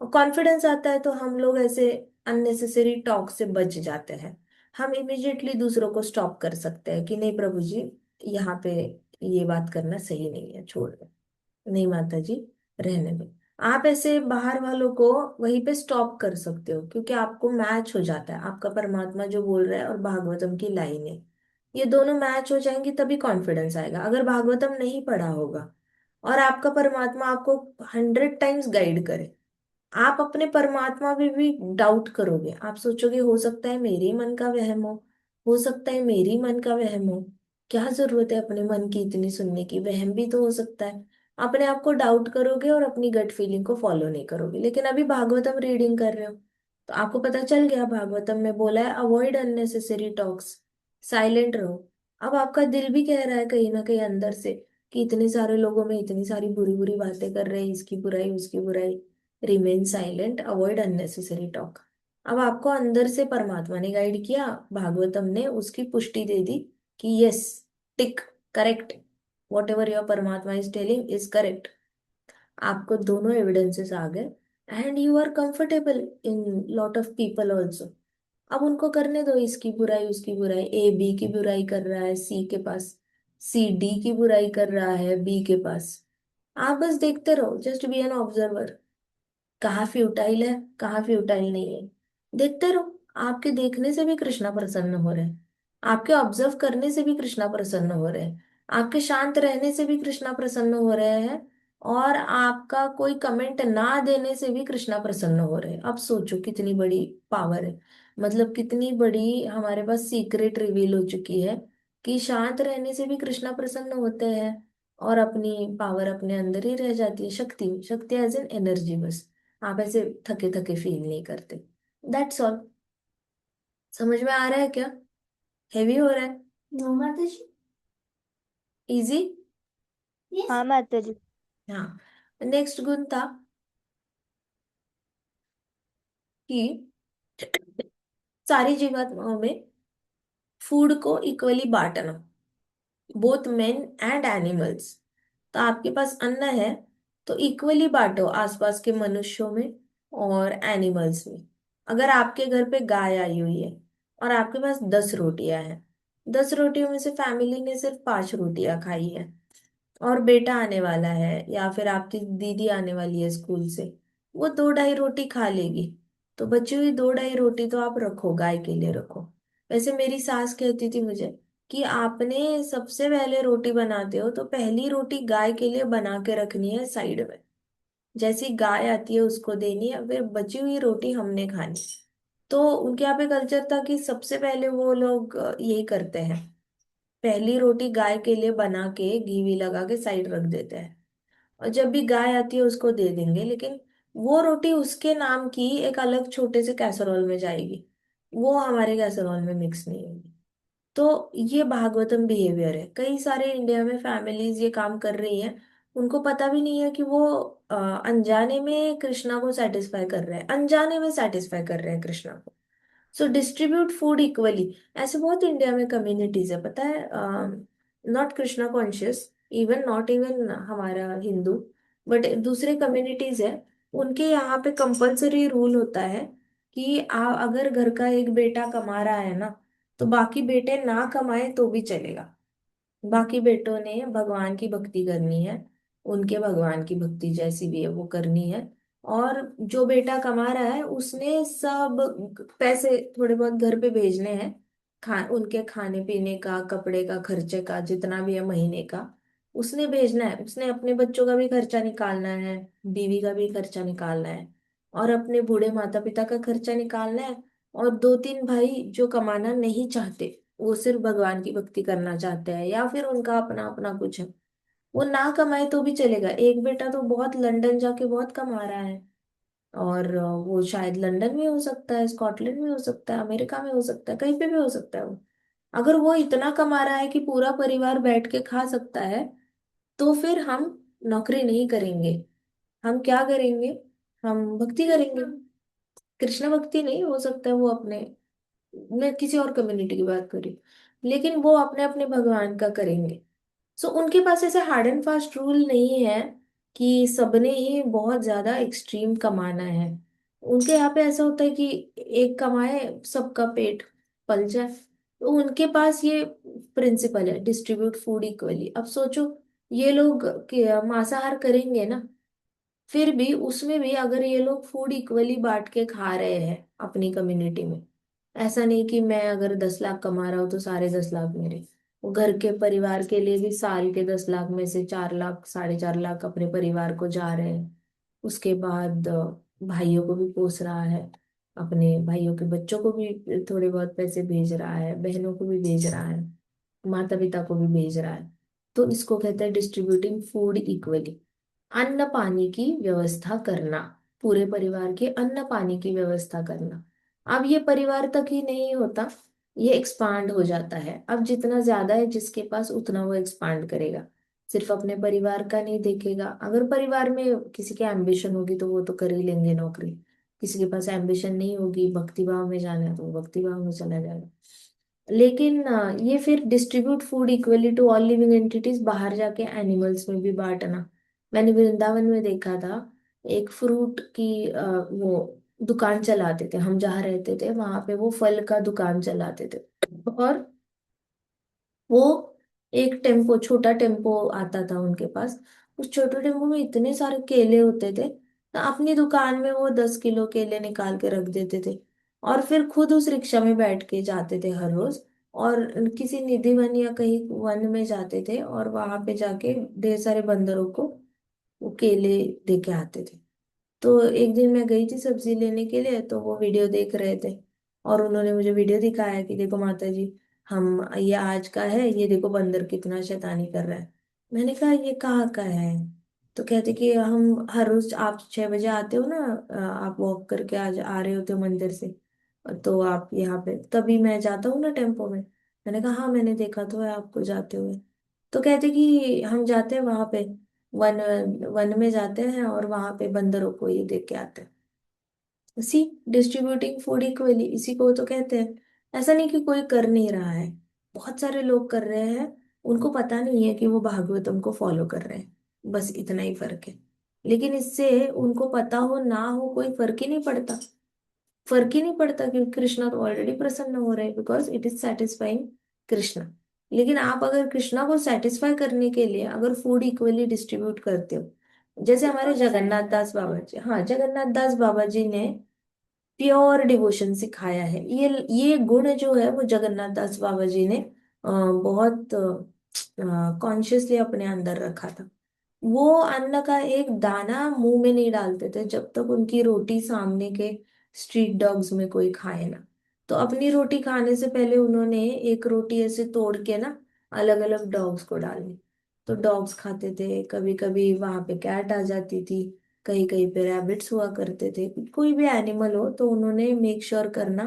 और कॉन्फिडेंस आता है तो हम लोग ऐसे अननेसेसरी टॉक से बच जाते हैं। हम इमिजिएटली दूसरों को स्टॉप कर सकते हैं कि नहीं प्रभु जी, यहाँ पे ये बात करना सही नहीं है, छोड़ दो, नहीं माता जी, रहने दो। आप ऐसे बाहर वालों को वहीं पे स्टॉप कर सकते हो, क्योंकि आपको मैच हो जाता है आपका परमात्मा जो बोल रहा है और भागवतम की लाइनें, ये दोनों मैच हो जाएंगी तभी कॉन्फिडेंस आएगा। अगर भागवतम नहीं पढ़ा होगा और आपका परमात्मा आपको 100 टाइम्स गाइड करे, आप अपने परमात्मा पे भी डाउट करोगे। आप सोचोगे हो सकता है मेरे ही मन का वहम हो सकता है मेरी मन का वहम हो। क्या जरूरत है अपने मन की इतनी सुनने की, वहम भी तो हो सकता है। अपने आप को डाउट करोगे और अपनी गट फीलिंग को फॉलो नहीं करोगे। लेकिन अभी भागवतम रीडिंग कर रहे हो तो आपको पता चल गया, भागवतम में बोला है अवॉइड अननेसेसरी टॉक्स, साइलेंट रहो। अब आपका दिल भी कह रहा है कहीं ना कहीं अंदर से कि इतने सारे लोगों में इतनी सारी बुरी बुरी बातें कर रहे हैं, इसकी बुराई उसकी बुराई, remain silent, avoid unnecessary talk. अब आपको अंदर से परमात्मा ने गाइड किया, भागवतम ने उसकी पुष्टि दे दी कि yes, tick, correct, whatever your परमात्मा इज टेलिंग इज करेक्ट। आपको दोनों एविडेंसेस आ गए and you are comfortable in lot of people also. अब उनको करने दो, इसकी बुराई उसकी बुराई, ए बी की बुराई कर रहा है सी के पास, सी डी की बुराई कर रहा है बी के पास। आप बस देखते रहो, जस्ट बी एन ऑब्जर्वर। कहाँ फ्यूटाइल है कहाँ फ्यूटाइल नहीं है, देखते रहो। आपके देखने से भी कृष्णा प्रसन्न हो रहे हैं, आपके ऑब्जर्व करने से भी कृष्णा प्रसन्न हो रहे हैं, आपके शांत रहने से भी कृष्णा प्रसन्न हो रहे हैं, और आपका कोई कमेंट ना देने से भी कृष्णा प्रसन्न हो रहे हैं। अब सोचो कितनी बड़ी पावर है, मतलब कितनी बड़ी हमारे पास सीक्रेट रिवील हो चुकी है कि शांत रहने से भी कृष्णा प्रसन्न होते हैं, और अपनी पावर अपने अंदर ही रह जाती है। शक्ति, शक्ति एज एन एनर्जी बस। आप ऐसे थके थके फील नहीं करते। That's all. समझ में आ रहा है क्या? हैवी हो रहा है? नो माता जी। इजी। यस। हाँ माता जी। हाँ। नेक्स्ट गुण था कि सारी जीवात्माओं में फूड को इक्वली बांटना, बोथ मेन एंड एनिमल्स। तो आपके पास अन्न है तो इक्वली बांटो आसपास के मनुष्यों में और एनिमल्स में। अगर आपके घर पे गाय आई हुई है और आपके पास 10 रोटियां हैं, 10 रोटियों में से फैमिली ने सिर्फ 5 रोटियां खाई है, और बेटा आने वाला है या फिर आपकी दीदी आने वाली है स्कूल से, वो 2-2.5 रोटी खा लेगी। तो बची हुई 2-2.5 रोटी तो आप रखो, गाय के लिए रखो। वैसे मेरी सास कहती थी मुझे कि आपने सबसे पहले रोटी बनाते हो तो पहली रोटी गाय के लिए बना के रखनी है साइड में, जैसी गाय आती है उसको देनी है, फिर बची हुई रोटी हमने खानी। तो उनके यहाँ पे कल्चर था कि सबसे पहले वो लोग यही करते हैं, पहली रोटी गाय के लिए बना के घी वी लगा के साइड रख देते हैं, और जब भी गाय आती है उसको दे देंगे, लेकिन वो रोटी उसके नाम की एक अलग छोटे से कैसरोल में जाएगी, वो हमारे कैसरोल में मिक्स नहीं होगी। तो ये भागवतम बिहेवियर है, कई सारे इंडिया में फैमिलीज ये काम कर रही हैं, उनको पता भी नहीं है कि वो अनजाने में कृष्णा को सेटिस्फाई कर रहे हैं, अनजाने में सेटिस्फाई कर रहे हैं कृष्णा को। सो डिस्ट्रीब्यूट फूड इक्वली, ऐसे बहुत इंडिया में कम्युनिटीज है, पता है, not Krishna conscious, even not even हमारा हिंदू, बट दूसरे कम्युनिटीज है, उनके यहाँ पे कंपल्सरी रूल होता है कि अगर घर का एक बेटा कमा रहा है ना, तो बाकी बेटे ना कमाए तो भी चलेगा, बाकी बेटों ने भगवान की भक्ति करनी है, उनके भगवान की भक्ति जैसी भी है वो करनी है, और जो बेटा कमा रहा है उसने सब पैसे थोड़े बहुत घर पे भेजने हैं, उनके खाने पीने का, कपड़े का, खर्चे का, जितना भी है महीने का उसने भेजना है, उसने अपने बच्चों का भी खर्चा निकालना है, बीवी का भी खर्चा निकालना है, और अपने बूढ़े माता पिता का खर्चा निकालना है, और दो तीन भाई जो कमाना नहीं चाहते, वो सिर्फ भगवान की भक्ति करना चाहते हैं, या फिर उनका अपना अपना कुछ है, वो ना कमाए तो भी चलेगा। एक बेटा तो बहुत लंदन जाके बहुत कमा रहा है, और वो शायद लंदन में हो सकता है, स्कॉटलैंड में हो सकता है, अमेरिका में हो सकता है, कहीं पे भी हो सकता है वो। अगर वो इतना कमा रहा है कि पूरा परिवार बैठ के खा सकता है, तो फिर हम नौकरी नहीं करेंगे, हम क्या करेंगे, हम भक्ति करेंगे। कृष्ण भक्ति नहीं, हो सकता है वो अपने, मैं किसी और कम्युनिटी की बात कर रही हूँ, लेकिन वो अपने अपने भगवान का करेंगे। सो उनके पास ऐसे हार्ड एंड फास्ट रूल नहीं है कि सबने ही बहुत ज्यादा एक्सट्रीम कमाना है। उनके यहाँ पे ऐसा होता है कि एक कमाए सबका पेट पल जाए, तो उनके पास ये प्रिंसिपल है, डिस्ट्रीब्यूट फूड इक्वली। अब सोचो, ये लोग मांसाहार करेंगे ना, फिर भी उसमें भी अगर ये लोग फूड इक्वली बांट के खा रहे हैं अपनी कम्युनिटी में, ऐसा नहीं कि मैं अगर 10 लाख कमा रहा हूँ तो सारे 10 लाख मेरे, वो घर के परिवार के लिए भी साल के 10 लाख में से 4 लाख, 4.5 लाख अपने परिवार को जा रहे हैं, उसके बाद भाइयों को भी पोस रहा है, अपने भाइयों के बच्चों को भी थोड़े बहुत पैसे भेज रहा है, बहनों को भी भेज रहा है, माता पिता को भी भेज रहा है। तो इसको कहते हैं डिस्ट्रीब्यूटिंग फूड इक्वली। अन्न पानी की व्यवस्था करना, पूरे परिवार के अन्न पानी की व्यवस्था करना। अब ये परिवार तक ही नहीं होता, ये एक्सपांड हो जाता है, अब जितना ज्यादा है जिसके पास उतना वो एक्सपांड करेगा, सिर्फ अपने परिवार का नहीं देखेगा। अगर परिवार में किसी की एम्बिशन होगी तो वो तो कर ही लेंगे नौकरी, किसी के पास एम्बिशन नहीं होगी, भक्ति भाव में जाना है तो वो भक्ति भाव में चला जाएगा। लेकिन ये फिर distribute food equally to all living entities, बाहर जाके एनिमल्स में भी बांटना। मैंने वृंदावन में देखा था, एक फ्रूट की वो दुकान चलाते थे, हम जहाँ रहते थे वहां पे वो फल का दुकान चलाते थे, और वो एक टेम्पो, छोटा टेम्पो आता था उनके पास, उस छोटे टेम्पो में इतने सारे केले होते थे, तो अपनी दुकान में वो 10 किलो केले निकाल के रख देते थे, और फिर खुद उस रिक्शा में बैठ के जाते थे हर रोज, और किसी निधि वन या कहीं वन में जाते थे, और वहां पे जाके ढेर सारे बंदरों को वो केले दे के आते थे। तो एक दिन मैं गई थी सब्जी लेने के लिए, तो वो वीडियो देख रहे थे, और उन्होंने मुझे वीडियो दिखाया कि देखो माता जी, हम ये आज का है, ये देखो बंदर कितना शैतानी कर रहा है। मैंने कहा ये कहाँ का है? तो कहते कि हम हर रोज, आप 6 बजे आते हो ना, आप वॉक करके आ रहे होते हो मंदिर से, तो आप यहाँ पे, तभी मैं जाता हूँ ना टेम्पो में। मैंने कहा हाँ, मैंने देखा तो है आपको जाते हुए। तो कहते कि हम जाते हैं वहां पे, वन वन में जाते हैं, और वहां पे बंदरों को ये देख के आते हैं। सी, डिस्ट्रीब्यूटिंग फूड इक्वली, इसी को तो कहते हैं। ऐसा नहीं कि कोई कर नहीं रहा है, बहुत सारे लोग कर रहे हैं, उनको पता नहीं है कि वो भागवतम को फॉलो कर रहे हैं, बस इतना ही फर्क है। लेकिन इससे उनको पता हो ना हो कोई फर्क ही नहीं पड़ता, फर्क ही नहीं पड़ता, क्योंकि कृष्णा तो ऑलरेडी प्रसन्न हो रहे हैं, because it is satisfying Krishna. लेकिन आप अगर कृष्णा को सेटिस्फाई करने के लिए अगर फूड इक्वली डिस्ट्रीब्यूट करते हो, जैसे हमारे जगन्नाथ दास बाबा जी, हाँ, जगन्नाथ दास बाबा जी ने प्योर डिवोशन सिखाया है, ये गुण जो है वो जगन्नाथ दास बाबा जी ने बहुत कॉन्शियसली अपने अंदर रखा था। वो अन्न का एक दाना मुंह में नहीं डालते थे जब तक उनकी रोटी सामने के स्ट्रीट डॉग्स में कोई खाए ना। तो अपनी रोटी खाने से पहले उन्होंने एक रोटी ऐसे तोड़ के ना अलग अलग डॉग्स को डाली। तो डॉग्स खाते थे, कभी कभी वहां पे कैट आ जाती थी, कहीं कहीं पे रैबिट्स हुआ करते थे। कोई भी एनिमल हो तो उन्होंने मेक श्योर करना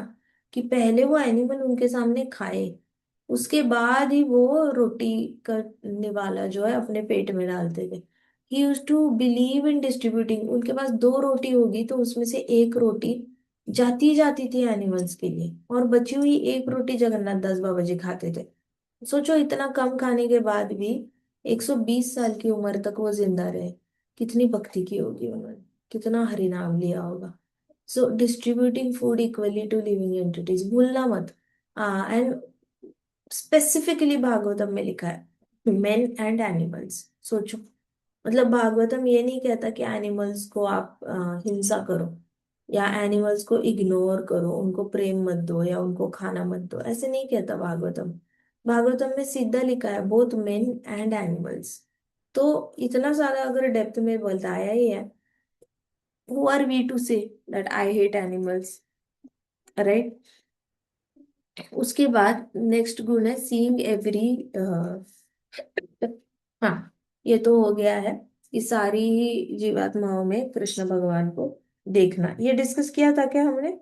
कि पहले वो एनिमल उनके सामने खाए, उसके बाद ही वो रोटी का निवाला जो है अपने पेट में डालते थे। He used to believe in distributing. उनके पास दो रोटी होगी तो उसमें से एक रोटी जाती जाती थी एनिमल्स के लिए, और बची हुई एक रोटी जगन्नाथ दास बाबा जी खाते थे। सोचो इतना कम खाने के बाद भी 120 साल की उम्र तक वो जिंदा रहे। कितनी भक्ति की होगी उन्होंने, कितना हरि नाम लिया होगा। So distributing food equally to living entities, भूलना मत। एंड स्पेसिफिकली भागवतम में लिखा है मेन एंड एनिमल्स। सोचो, मतलब भागवतम ये नहीं कहता कि एनिमल्स को आप हिंसा करो या एनिमल्स को इग्नोर करो, उनको प्रेम मत दो या उनको खाना मत दो, ऐसे नहीं कहता भागवतम। भागवतम में सीधा लिखा है बोथ मेन एंड एनिमल्स। तो इतना सारा अगर डेप्थ में बताया ही है, who are we to say that I hate animals, right. उसके बाद नेक्स्ट गुण है सीइंग एवरी। हाँ, ये तो हो गया है कि सारी ही जीवात्माओं में कृष्ण भगवान को देखना। ये डिस्कस किया था क्या हमने? हाँ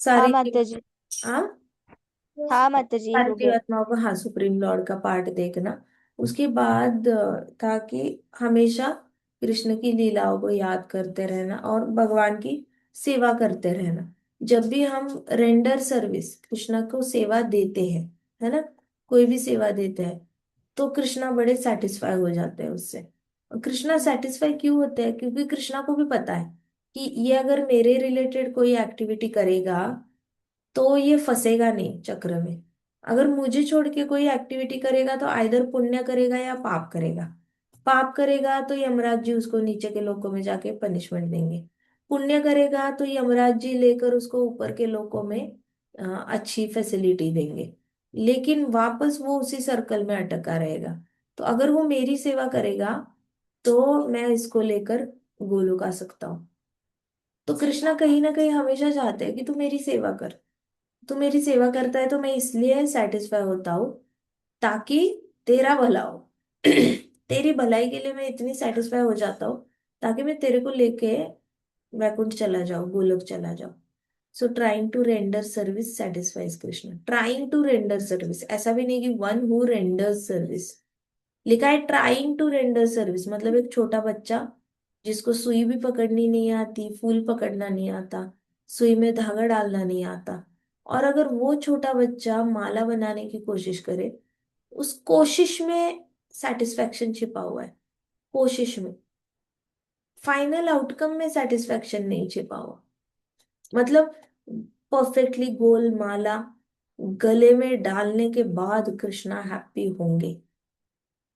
सारी माता जी। हाँ, हाँ माता जी सारी हो गया। जीवात्माओं को, हाँ, सुप्रीम लॉर्ड का पार्ट देखना। उसके बाद था कि हमेशा कृष्ण की लीलाओं को याद करते रहना और भगवान की सेवा करते रहना। जब भी हम रेंडर सर्विस, कृष्ण को सेवा देते हैं, है ना, कोई भी सेवा देते हैं, तो कृष्णा बड़े सेटिस्फाई हो जाते हैं उससे। और कृष्णा सेटिस्फाई क्यों होते हैं? क्योंकि कृष्णा को भी पता है कि ये अगर मेरे रिलेटेड कोई एक्टिविटी करेगा तो ये फंसेगा नहीं चक्र में। अगर मुझे छोड़ के कोई एक्टिविटी करेगा तो आइदर पुण्य करेगा या पाप करेगा। पाप करेगा तो यमराज जी उसको नीचे के लोकों में जाके पनिशमेंट देंगे। पुण्य करेगा तो यमराज जी लेकर उसको ऊपर के लोकों में अच्छी फैसिलिटी देंगे। लेकिन वापस वो उसी सर्कल में अटका रहेगा। तो अगर वो मेरी सेवा करेगा तो मैं इसको लेकर गोलोक आ सकता हूँ। तो कृष्णा कहीं ना कहीं हमेशा चाहते हैं कि तू मेरी सेवा कर। तू मेरी सेवा करता है तो मैं इसलिए सेटिस्फाई होता हूँ ताकि तेरा भला हो। तेरी भलाई के लिए मैं इतनी सेटिस्फाई हो जाता हूँ ताकि मैं तेरे को लेके वैकुंठ चला जाऊं, गोलोक चला जाऊं। So trying to render service satisfies Krishna. Trying to render service, ऐसा भी नहीं कि वन हु रेंडर्स सर्विस। लिखा है ट्राइंग टू रेंडर सर्विस, मतलब एक छोटा बच्चा जिसको सुई भी पकड़नी नहीं आती, फूल पकड़ना नहीं आता, सुई में धागा डालना नहीं आता, और अगर वो छोटा बच्चा माला बनाने की कोशिश करे, उस कोशिश में सेटिस्फेक्शन छिपा हुआ है। कोशिश में, फाइनल आउटकम में सेटिस्फेक्शन नहीं छिपा हुआ। मतलब परफेक्टली गोल माला गले में डालने के बाद कृष्णा हैप्पी होंगे,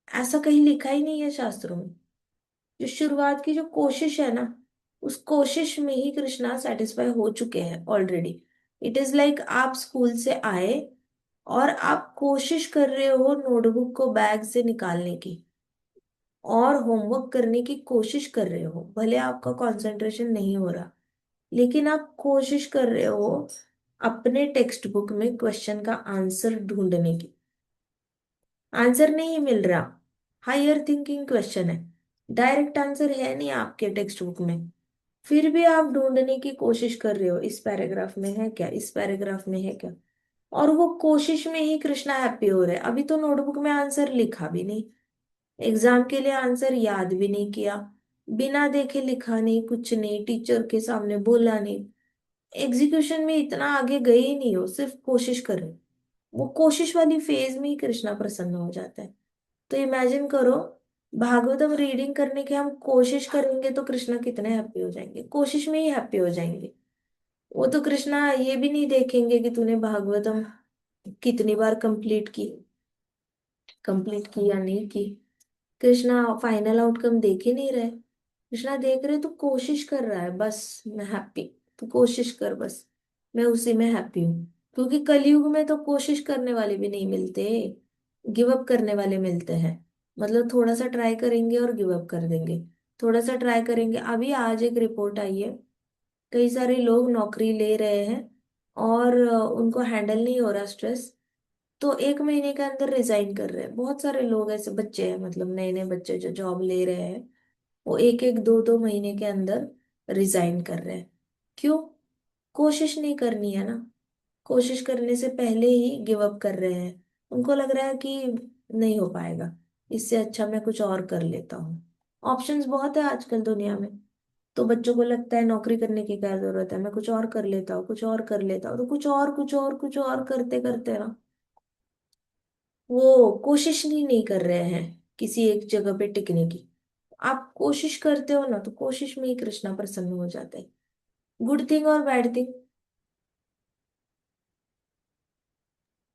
ऐसा कहीं लिखा ही नहीं है शास्त्रों में। जो शुरुआत की जो कोशिश है ना, उस कोशिश में ही कृष्णा सेटिस्फाई हो चुके हैं ऑलरेडी। इट इज लाइक आप स्कूल से आए और आप कोशिश कर रहे हो नोटबुक को बैग से निकालने की और होमवर्क करने की कोशिश कर रहे हो, भले आपका कंसंट्रेशन नहीं हो रहा, लेकिन आप कोशिश कर रहे हो अपने टेक्स्ट बुक में क्वेश्चन का आंसर ढूंढने की। आंसर नहीं मिल रहा, हायर थिंकिंग क्वेश्चन है, डायरेक्ट आंसर है नहीं आपके टेक्स्ट बुक में, फिर भी आप ढूंढने की कोशिश कर रहे हो इस पैराग्राफ में है क्या, इस पैराग्राफ में है क्या। और वो कोशिश में ही कृष्णा हैप्पी हो रहे हैं। अभी तो नोटबुक में आंसर लिखा भी नहीं, एग्जाम के लिए आंसर याद भी नहीं किया, बिना देखे लिखा नहीं, कुछ नहीं, टीचर के सामने बोला नहीं, एग्जीक्यूशन में इतना आगे गए ही नहीं हो, सिर्फ कोशिश कर रहे हो। वो कोशिश वाली फेज में ही कृष्णा प्रसन्न हो जाता है। तो इमेजिन करो, भागवतम रीडिंग करने की हम कोशिश करेंगे तो कृष्णा कितने हैप्पी हो जाएंगे, कोशिश में ही हैप्पी हो जाएंगे। वो तो कृष्णा ये भी नहीं देखेंगे कि तूने भागवतम कितनी बार कंप्लीट की या नहीं की। कृष्णा फाइनल आउटकम देख ही नहीं रहे। कृष्णा देख रहे तू कोशिश कर रहा है, बस मैं हैप्पी, तू कोशिश कर बस, मैं उसी में हैप्पी हूँ। क्योंकि कलयुग में तो कोशिश करने वाले भी नहीं मिलते, गिव अप करने वाले मिलते हैं। मतलब थोड़ा सा ट्राई करेंगे और गिव अप कर देंगे, थोड़ा सा ट्राई करेंगे। अभी आज एक रिपोर्ट आई है कई सारे लोग नौकरी ले रहे हैं और उनको हैंडल नहीं हो रहा स्ट्रेस, तो 1 महीने के अंदर रिजाइन कर रहे हैं। बहुत सारे लोग ऐसे बच्चे हैं, मतलब नए नए बच्चे जो जॉब ले रहे हैं, वो एक एक दो दो महीने के अंदर रिजाइन कर रहे हैं। क्यों? कोशिश नहीं करनी है ना, कोशिश करने से पहले ही गिव अप कर रहे हैं। उनको लग रहा है कि नहीं हो पाएगा, इससे अच्छा मैं कुछ और कर लेता हूँ। ऑप्शंस बहुत है आजकल दुनिया में। तो बच्चों को लगता है नौकरी करने की क्या जरूरत है, मैं कुछ और कर लेता हूँ, कुछ और कर लेता हूँ। तो कुछ और कुछ और कुछ और करते करते ना, वो कोशिश नहीं कर रहे हैं किसी एक जगह पे टिकने की। आप कोशिश करते हो ना, तो कोशिश में ही कृष्णा प्रसन्न हो जाते हैं। गुड थिंग और बैड थिंग?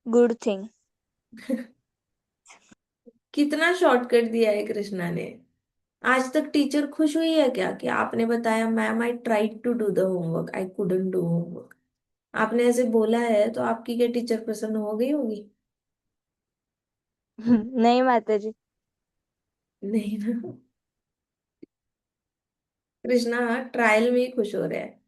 Good thing. कितना शॉर्टकट दिया है कृष्णा ने। आज तक टीचर खुश हुई है क्या कि आपने बताया ma'am I tried to do the homework, I couldn't do homework? आपने ऐसे बोला है तो आपकी क्या टीचर प्रसन्न हो गई होगी? नहीं माता जी। नहीं ना। कृष्णा ट्रायल में ही खुश हो रहा है।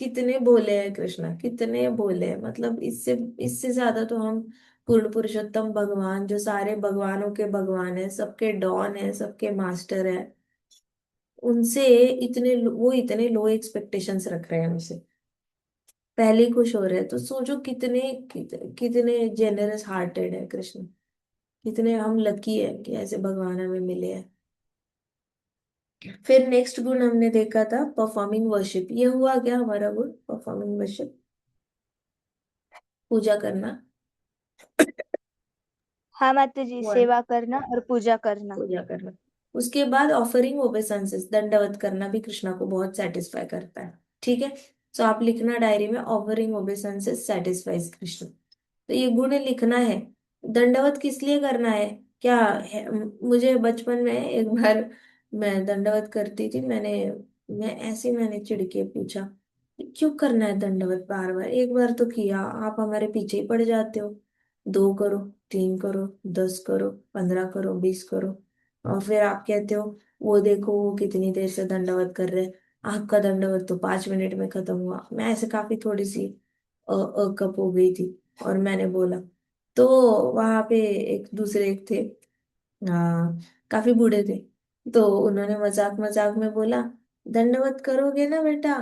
कितने बोले हैं कृष्णा, कितने बोले हैं, मतलब इससे इससे ज्यादा तो हम पूर्ण पुरुषोत्तम भगवान, जो सारे भगवानों के भगवान है, सबके डॉन है, सबके मास्टर है, उनसे वो इतने लो एक्सपेक्टेशंस रख रहे हैं हमसे, पहले ही खुश हो रहे हैं। तो सोचो कितने जेनरस हार्टेड है कृष्ण, कितने हम लकी है कि ऐसे भगवान हमें मिले हैं। फिर नेक्स्ट गुण हमने देखा था परफॉर्मिंग वर्शिप। ये हुआ क्या हमारा गुण? परफॉर्मिंग वर्शिप, पूजा करना। हाँ माता जी, हुआ ना? सेवा करना और पूजा करना। पूजा करना। उसके बाद ऑफरिंग ओबेसंसेस, दंडवत करना भी कृष्णा को बहुत सेटिस्फाई करता है। ठीक है, तो आप लिखना डायरी में, ऑफरिंग ओबेसंसेस सेटिस्फाइज कृष्ण। तो ये गुण लिखना है। दंडवत किस लिए करना है? क्या है? मुझे बचपन में एक बार मैं दंडवत करती थी, मैंने चिढ़ के पूछा, क्यों करना है दंडवत बार बार? एक बार तो किया, आप हमारे पीछे ही पड़ जाते हो। 2 करो, 3 करो, 10 करो, 15 करो, 20 करो, और फिर आप कहते हो वो देखो वो कितनी देर से दंडवत कर रहे हैं। आपका दंडवत तो 5 मिनट में खत्म हुआ। मैं ऐसे काफी थोड़ी सी कप हो गई थी, और मैंने बोला, तो वहां पे एक दूसरे एक थे, काफी बूढ़े थे, तो उन्होंने मजाक मजाक में बोला, दंडवत करोगे ना बेटा,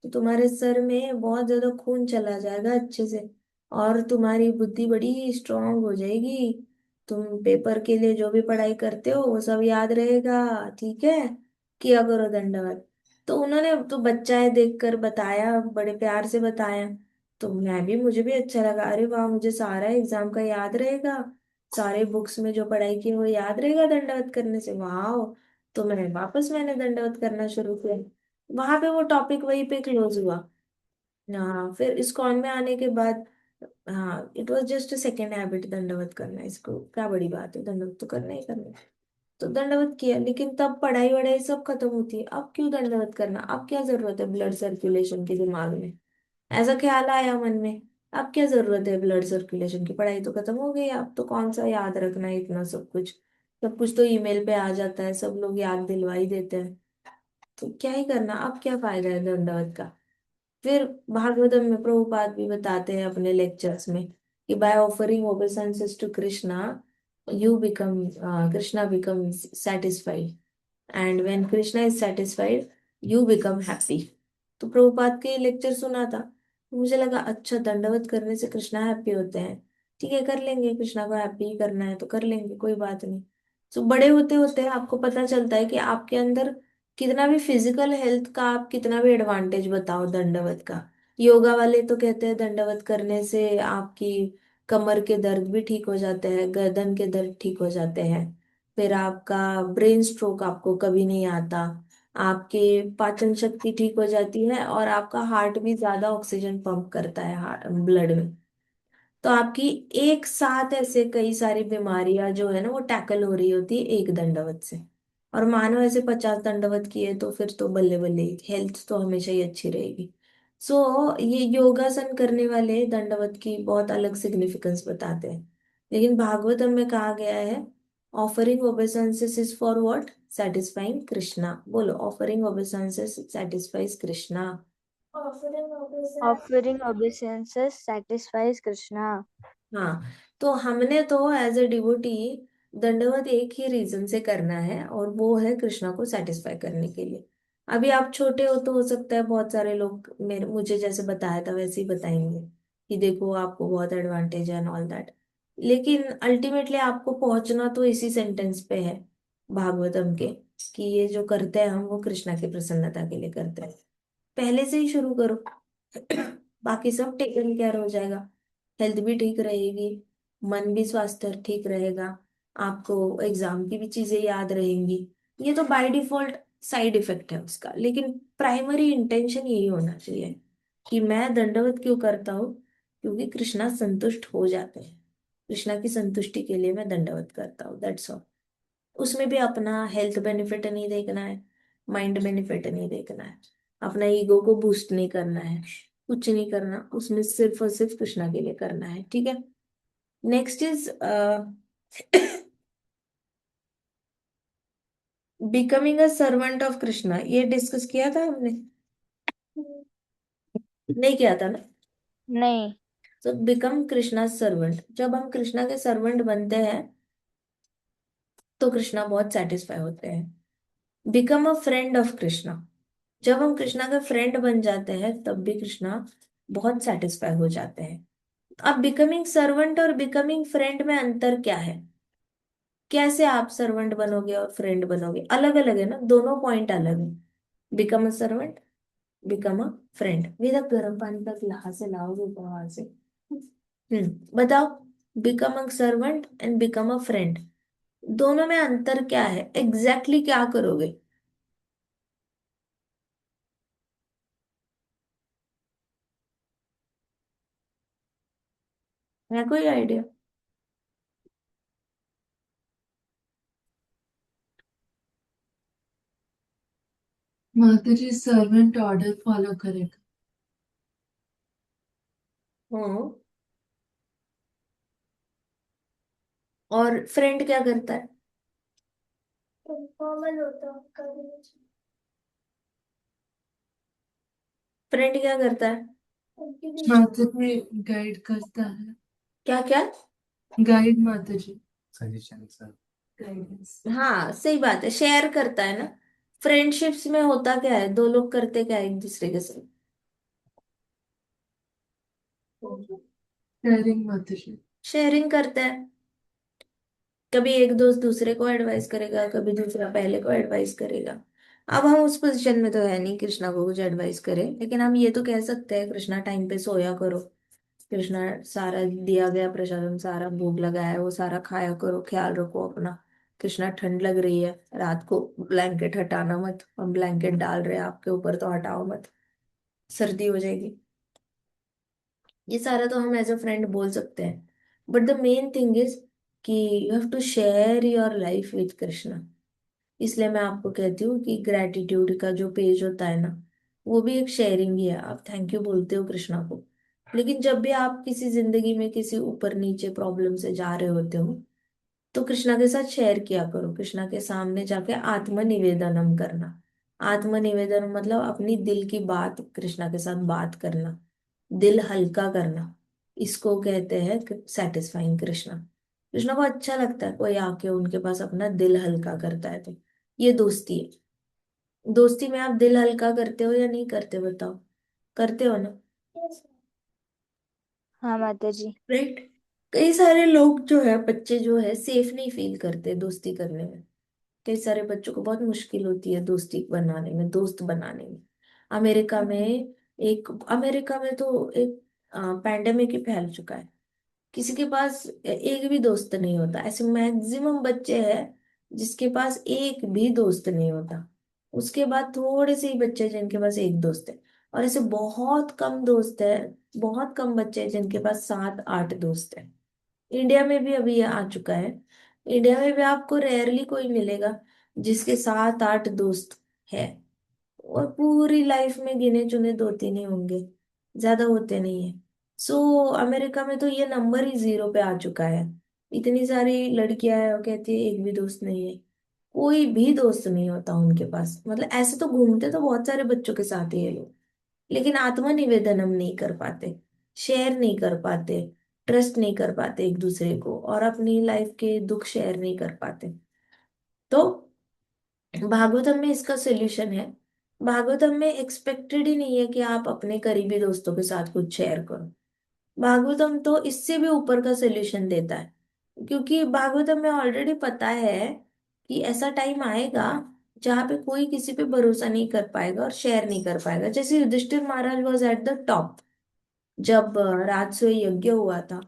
तो तुम्हारे सर में बहुत ज्यादा खून चला जाएगा अच्छे से, और तुम्हारी बुद्धि बड़ी स्ट्रांग हो जाएगी। तुम पेपर के लिए जो भी पढ़ाई करते हो वो सब याद रहेगा, ठीक है? किया करो दंडवत। तो उन्होंने तो बच्चा है देखकर बताया, बड़े प्यार से बताया। तो मैं भी, मुझे भी अच्छा लगा, अरे वाह, मुझे सारा एग्जाम का याद रहेगा, सारे बुक्स में जो पढ़ाई की वो याद रहेगा दंडवत करने से, वाह। तो मैंने दंडवत करना शुरू किया। वहां पे वो टॉपिक वहीं पे क्लोज हुआ। हाँ, फिर इस्कॉन में आने के बाद, हाँ, it was just a second habit दंडवत करना। इसको क्या बड़ी बात है, दंडवत तो करना ही करना है। तो दंडवत किया, लेकिन तब पढ़ाई वढ़ाई सब खत्म होती है, अब क्यों दंडवत करना? अब क्या जरूरत है ब्लड सर्कुलेशन की दिमाग में? ऐसा ख्याल आया मन में। अब क्या जरूरत है ब्लड सर्कुलेशन की? पढ़ाई तो खत्म हो गई, अब तो कौन सा याद रखना है इतना सब कुछ? सब कुछ तो ईमेल पे आ जाता है, सब लोग याद दिलवा ही देते हैं। तो क्या ही करना, अब क्या फायदा है दंडवत का? फिर भागवतम में प्रभुपाद भी बताते हैं अपने लेक्चर्स में कि by offering obeisances to Krishna, you become Krishna become satisfied, and when Krishna is satisfied, you become happy. तो प्रभुपाद के लेक्चर सुना था, तो मुझे लगा अच्छा, दंडवत करने से कृष्णा हैप्पी होते हैं। ठीक है, कर लेंगे, कृष्णा को हैप्पी करना है तो कर लेंगे, कोई बात नहीं। तो बड़े होते होते आपको पता चलता है कि आपके अंदर कितना भी फिजिकल हेल्थ का आप कितना भी एडवांटेज बताओ दंडवत का। योगा वाले तो कहते हैं दंडवत करने से आपकी कमर के दर्द भी ठीक हो जाते हैं, गर्दन के दर्द ठीक हो जाते हैं, फिर आपका ब्रेन स्ट्रोक आपको कभी नहीं आता, आपके पाचन शक्ति ठीक हो जाती है, और आपका हार्ट भी ज्यादा ऑक्सीजन पंप करता है हार्ट ब्लड में। तो आपकी एक साथ ऐसे कई सारी बीमारियां जो है ना, वो टैकल हो रही होती है एक दंडवत से। और मानो ऐसे 50 दंडवत किए तो फिर तो बल्ले बल्ले, हेल्थ तो हमेशा ही अच्छी रहेगी। सो ये योगासन करने वाले दंडवत की बहुत अलग सिग्निफिकेंस बताते हैं। लेकिन भागवतम में कहा गया है, offering obeisances is for what? Satisfying Krishna. बोलो, offering obeisances satisfies Krishna. Offering obeisances satisfies Krishna. हाँ, तो हमने तो एज ए डिवोटी दंडवत एक ही रीजन से करना है, और वो है कृष्णा को सेटिस्फाई करने के लिए। अभी आप छोटे हो तो हो सकता है बहुत सारे लोग मेरे मुझे जैसे बताया था वैसे ही बताएंगे कि देखो आपको बहुत एडवांटेज है एंड ऑल दैट। लेकिन अल्टीमेटली आपको पहुंचना तो इसी सेंटेंस पे है भागवतम के, कि ये जो करते हैं हम वो कृष्णा की प्रसन्नता के लिए करते हैं। पहले से ही शुरू करो। बाकी सब टेकन केयर हो जाएगा। हेल्थ भी ठीक रहेगी, मन भी स्वास्थ्य ठीक रहेगा, आपको एग्जाम की भी चीजें याद रहेंगी। ये तो बाय डिफॉल्ट साइड इफेक्ट है उसका, लेकिन प्राइमरी इंटेंशन यही होना चाहिए कि मैं दंडवत क्यों करता हूँ, क्योंकि कृष्णा संतुष्ट हो जाते हैं। कृष्णा की संतुष्टि के लिए मैं दंडवत करता हूँ, दैट्स ऑल। उसमें भी अपना हेल्थ बेनिफिट नहीं देखना है, माइंड बेनिफिट नहीं देखना है, अपना ईगो को बूस्ट नहीं करना है, कुछ नहीं करना उसमें, सिर्फ और सिर्फ कृष्णा के लिए करना है, ठीक है। Next is becoming a servant of Krishna, ये डिस्कस किया था हमने, नहीं किया था ना। नहीं। तो बिकम कृष्णा सर्वेंट, जब हम कृष्णा के सर्वेंट बनते हैं तो कृष्णा बहुत सेटिस्फाई होते हैं। Become a friend of Krishna, जब हम कृष्णा का फ्रेंड बन जाते हैं तब भी कृष्णा बहुत सेटिस्फाई हो जाते हैं। अब बिकमिंग सर्वेंट और बिकमिंग फ्रेंड में अंतर क्या है? कैसे आप सर्वेंट बनोगे और फ्रेंड बनोगे? अलग अलग है ना, दोनों पॉइंट अलग है। Become a servant, become a friend. मेरा गर्म पानी का गिलास से लाओगे बाहर से? बताओ। Become a servant and become a friend, दोनों में अंतर क्या है? एग्जैक्टली क्या करोगे? है कोई आइडिया? माता जी सर्वेंट ऑर्डर फॉलो करेगा। हम्म। और फ्रेंड क्या करता है? फॉर्मल होता है। फ्रेंड क्या करता है? माता जी गाइड करता है। क्या क्या? गाइड माता जी। Suggestion sir. गाइडेंस। हाँ सही बात है, शेयर करता है ना। फ्रेंडशिप्स में होता क्या है, दो लोग करते क्या है एक दूसरे के साथ? शेयरिंग माता जी। शेयरिंग करता है। कभी एक दोस्त दूसरे को एडवाइस करेगा, कभी दूसरा पहले को एडवाइस करेगा। अब हम उस पोजीशन में तो है नहीं कृष्णा को कुछ एडवाइस करें, लेकिन हम ये तो कह सकते हैं कृष्णा टाइम पे सोया करो, कृष्णा सारा दिया गया प्रसादम, सारा भोग लगाया है वो सारा खाया करो, ख्याल रखो अपना। कृष्णा ठंड लग रही है रात को, ब्लैंकेट हटाना मत, हम ब्लैंकेट डाल रहे हैं आपके ऊपर तो हटाओ मत, सर्दी हो जाएगी। ये सारा तो हम एज अ फ्रेंड बोल सकते हैं, but the main thing is कि you have to share your life with Krishna. इसलिए मैं आपको कहती हूँ कि ग्रेटिट्यूड का जो पेज होता है ना, वो भी एक शेयरिंग ही है, आप थैंक यू बोलते हो कृष्णा को। लेकिन जब भी आप किसी जिंदगी में किसी ऊपर नीचे प्रॉब्लम से जा रहे होते हो, तो कृष्णा के साथ शेयर किया करो, कृष्णा के सामने जाके आत्मनिवेदनम करना। आत्मनिवेदन मतलब अपनी दिल की बात कृष्णा के साथ बात करना, दिल हल्का करना, इसको कहते हैं सेटिस्फाइंग कृष्णा। कृष्णा को अच्छा लगता है कोई आके उनके पास अपना दिल हल्का करता है, तो ये दोस्ती है। दोस्ती में आप दिल हल्का करते हो या नहीं करते, बताओ? करते हो ना? हाँ माता जी। राइट। कई सारे लोग जो है, बच्चे जो है सेफ नहीं फील करते दोस्ती करने में। कई सारे बच्चों को बहुत मुश्किल होती है दोस्ती बनाने में, दोस्त बनाने में। अमेरिका में अमेरिका में तो एक पैंडेमिक ही फैल चुका है। किसी के पास एक भी दोस्त नहीं होता, ऐसे मैक्सिमम बच्चे हैं जिसके पास एक भी दोस्त नहीं होता। उसके बाद थोड़े से ही बच्चे जिनके पास एक दोस्त है, और ऐसे बहुत कम दोस्त है, बहुत कम बच्चे हैं जिनके पास 7 8 दोस्त है। इंडिया में भी अभी ये आ चुका है। इंडिया में भी आपको रेयरली कोई मिलेगा जिसके 7 8 दोस्त है, और पूरी लाइफ में गिने चुने 2 3 ही होंगे, ज्यादा होते नहीं है। सो अमेरिका में तो ये नंबर ही 0 पे आ चुका है। इतनी सारी लड़कियां हैं, वो कहती है एक भी दोस्त नहीं है, कोई भी दोस्त नहीं होता उनके पास। मतलब ऐसे तो घूमते तो बहुत सारे बच्चों के साथ ही है लोग, लेकिन आत्मनिवेदनम नहीं कर पाते, शेयर नहीं कर पाते, ट्रस्ट नहीं कर पाते एक दूसरे को, और अपनी लाइफ के दुख शेयर नहीं कर पाते। तो भागवतम में इसका सोल्यूशन है। भागवतम में एक्सपेक्टेड ही नहीं है कि आप अपने करीबी दोस्तों के साथ कुछ शेयर करो। भागवतम तो इससे भी ऊपर का सोल्यूशन देता है, क्योंकि भागवतम में ऑलरेडी पता है कि ऐसा टाइम आएगा जहाँ पे कोई किसी पे भरोसा नहीं कर पाएगा और शेयर नहीं कर पाएगा। जैसे युधिष्ठिर महाराज वॉज एट द टॉप जब राजसूय यज्ञ हुआ था।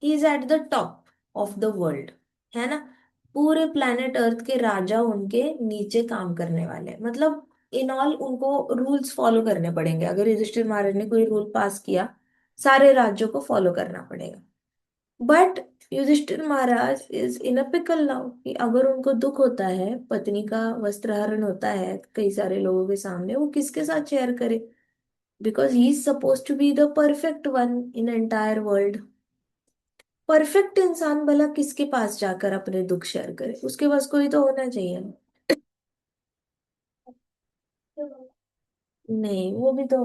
He is at the top of the world, है ना। पूरे प्लैनेट अर्थ के राजा उनके नीचे काम करने वाले हैं। मतलब इन ऑल उनको रूल्स फॉलो करने पड़ेंगे। अगर युधिष्ठिर महाराज ने कोई रूल पास किया, सारे राज्यों को फॉलो करना पड़ेगा। But Yudhishthir Maharaj is in a pickle now, कि अगर उनको दुख होता है, पत्नी का वस्त्रहरण होता है कई सारे लोगों के सामने, वो किसके साथ शेयर करे? Because he is suppose to be the perfect one in entire world. Perfect इंसान भला किसके पास जाकर अपने दुख शेयर करे? उसके पास कोई तो होना चाहिए ना। नहीं, वो भी तो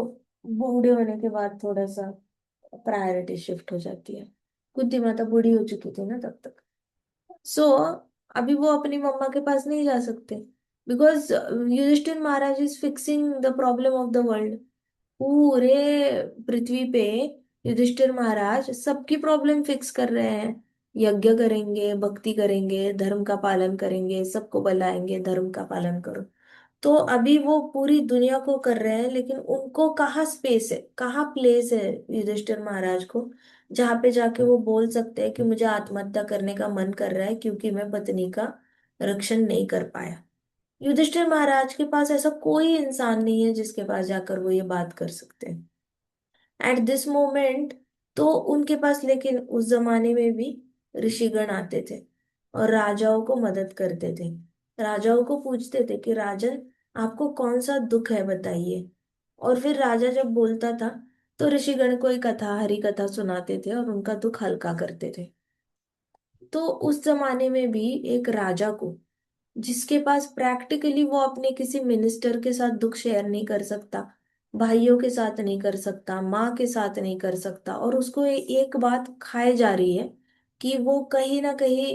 बूढ़े होने के बाद थोड़ा सा प्रायोरिटी शिफ्ट हो जाती है। कुंती माता बूढ़ी हो चुकी थी ना तब तक। सो अभी वो अपनी मम्मा के पास नहीं जा सकते, because Yudhishthir Maharaj is fixing the problem of the world. पूरे पृथ्वी पे युधिष्ठिर महाराज सबकी प्रॉब्लम फिक्स कर रहे हैं। यज्ञ करेंगे, भक्ति करेंगे, धर्म का पालन करेंगे, सबको बुलाएंगे, धर्म का पालन करो। तो अभी वो पूरी दुनिया को कर रहे हैं, लेकिन उनको कहाँ स्पेस है, कहाँ प्लेस है युधिष्ठिर महाराज को, जहाँ पे जाके वो बोल सकते हैं कि मुझे आत्महत्या करने का मन कर रहा है क्योंकि मैं पत्नी का रक्षण नहीं कर पाया। युधिष्ठिर महाराज के पास ऐसा कोई इंसान नहीं है जिसके पास जाकर वो ये बात कर सकते हैं एट दिस मोमेंट। तो उनके पास, लेकिन उस जमाने में भी ऋषिगण आते थे और राजाओं को मदद करते थे। राजाओं को पूछते थे कि राजन, आपको कौन सा दुख है बताइए। और फिर राजा जब बोलता था तो ऋषिगण कोई कथा, हरी कथा सुनाते थे और उनका दुख हल्का करते थे। तो उस जमाने में भी एक राजा को, जिसके पास प्रैक्टिकली वो अपने किसी मिनिस्टर के साथ दुख शेयर नहीं कर सकता, भाइयों के साथ नहीं कर सकता, माँ के साथ नहीं कर सकता, और उसको एक बात खाए जा रही है कि वो कहीं ना कहीं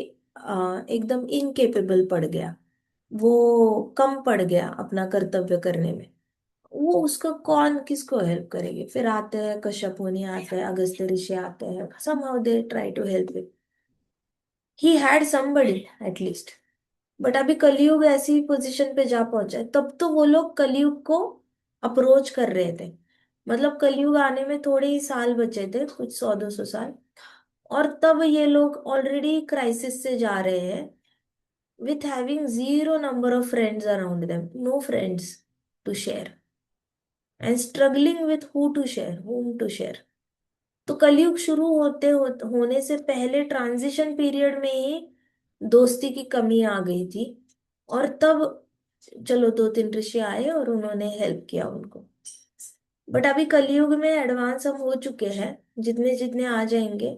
एकदम इनकेपेबल पड़ गया, वो कम पड़ गया अपना कर्तव्य करने में। वो उसका कौन किसको हेल्प करेगी? फिर आते हैं कश्यप मुनि, आते हैं अगस्त्य ऋषि, आते हैं, somehow they try to help him. He had somebody at least. But अभी कलयुग ऐसी पोजीशन पे जा पहुंचा है, तब तो वो लोग कलयुग को अप्रोच कर रहे थे। मतलब कलयुग आने में थोड़े ही साल बचे थे, कुछ 100-200 साल, और तब ये लोग ऑलरेडी क्राइसिस से जा रहे हैं, with having zero number of friends around them, no friends to share, and struggling with who to share, whom to share. तो कलयुग शुरू होने से पहले ट्रांजिशन पीरियड में ही दोस्ती की कमी आ गई थी। और तब चलो 2-3 ऋषि आए और उन्होंने हेल्प किया उनको। बट अभी कलयुग में एडवांस हम हो चुके हैं, जितने जितने आ जाएंगे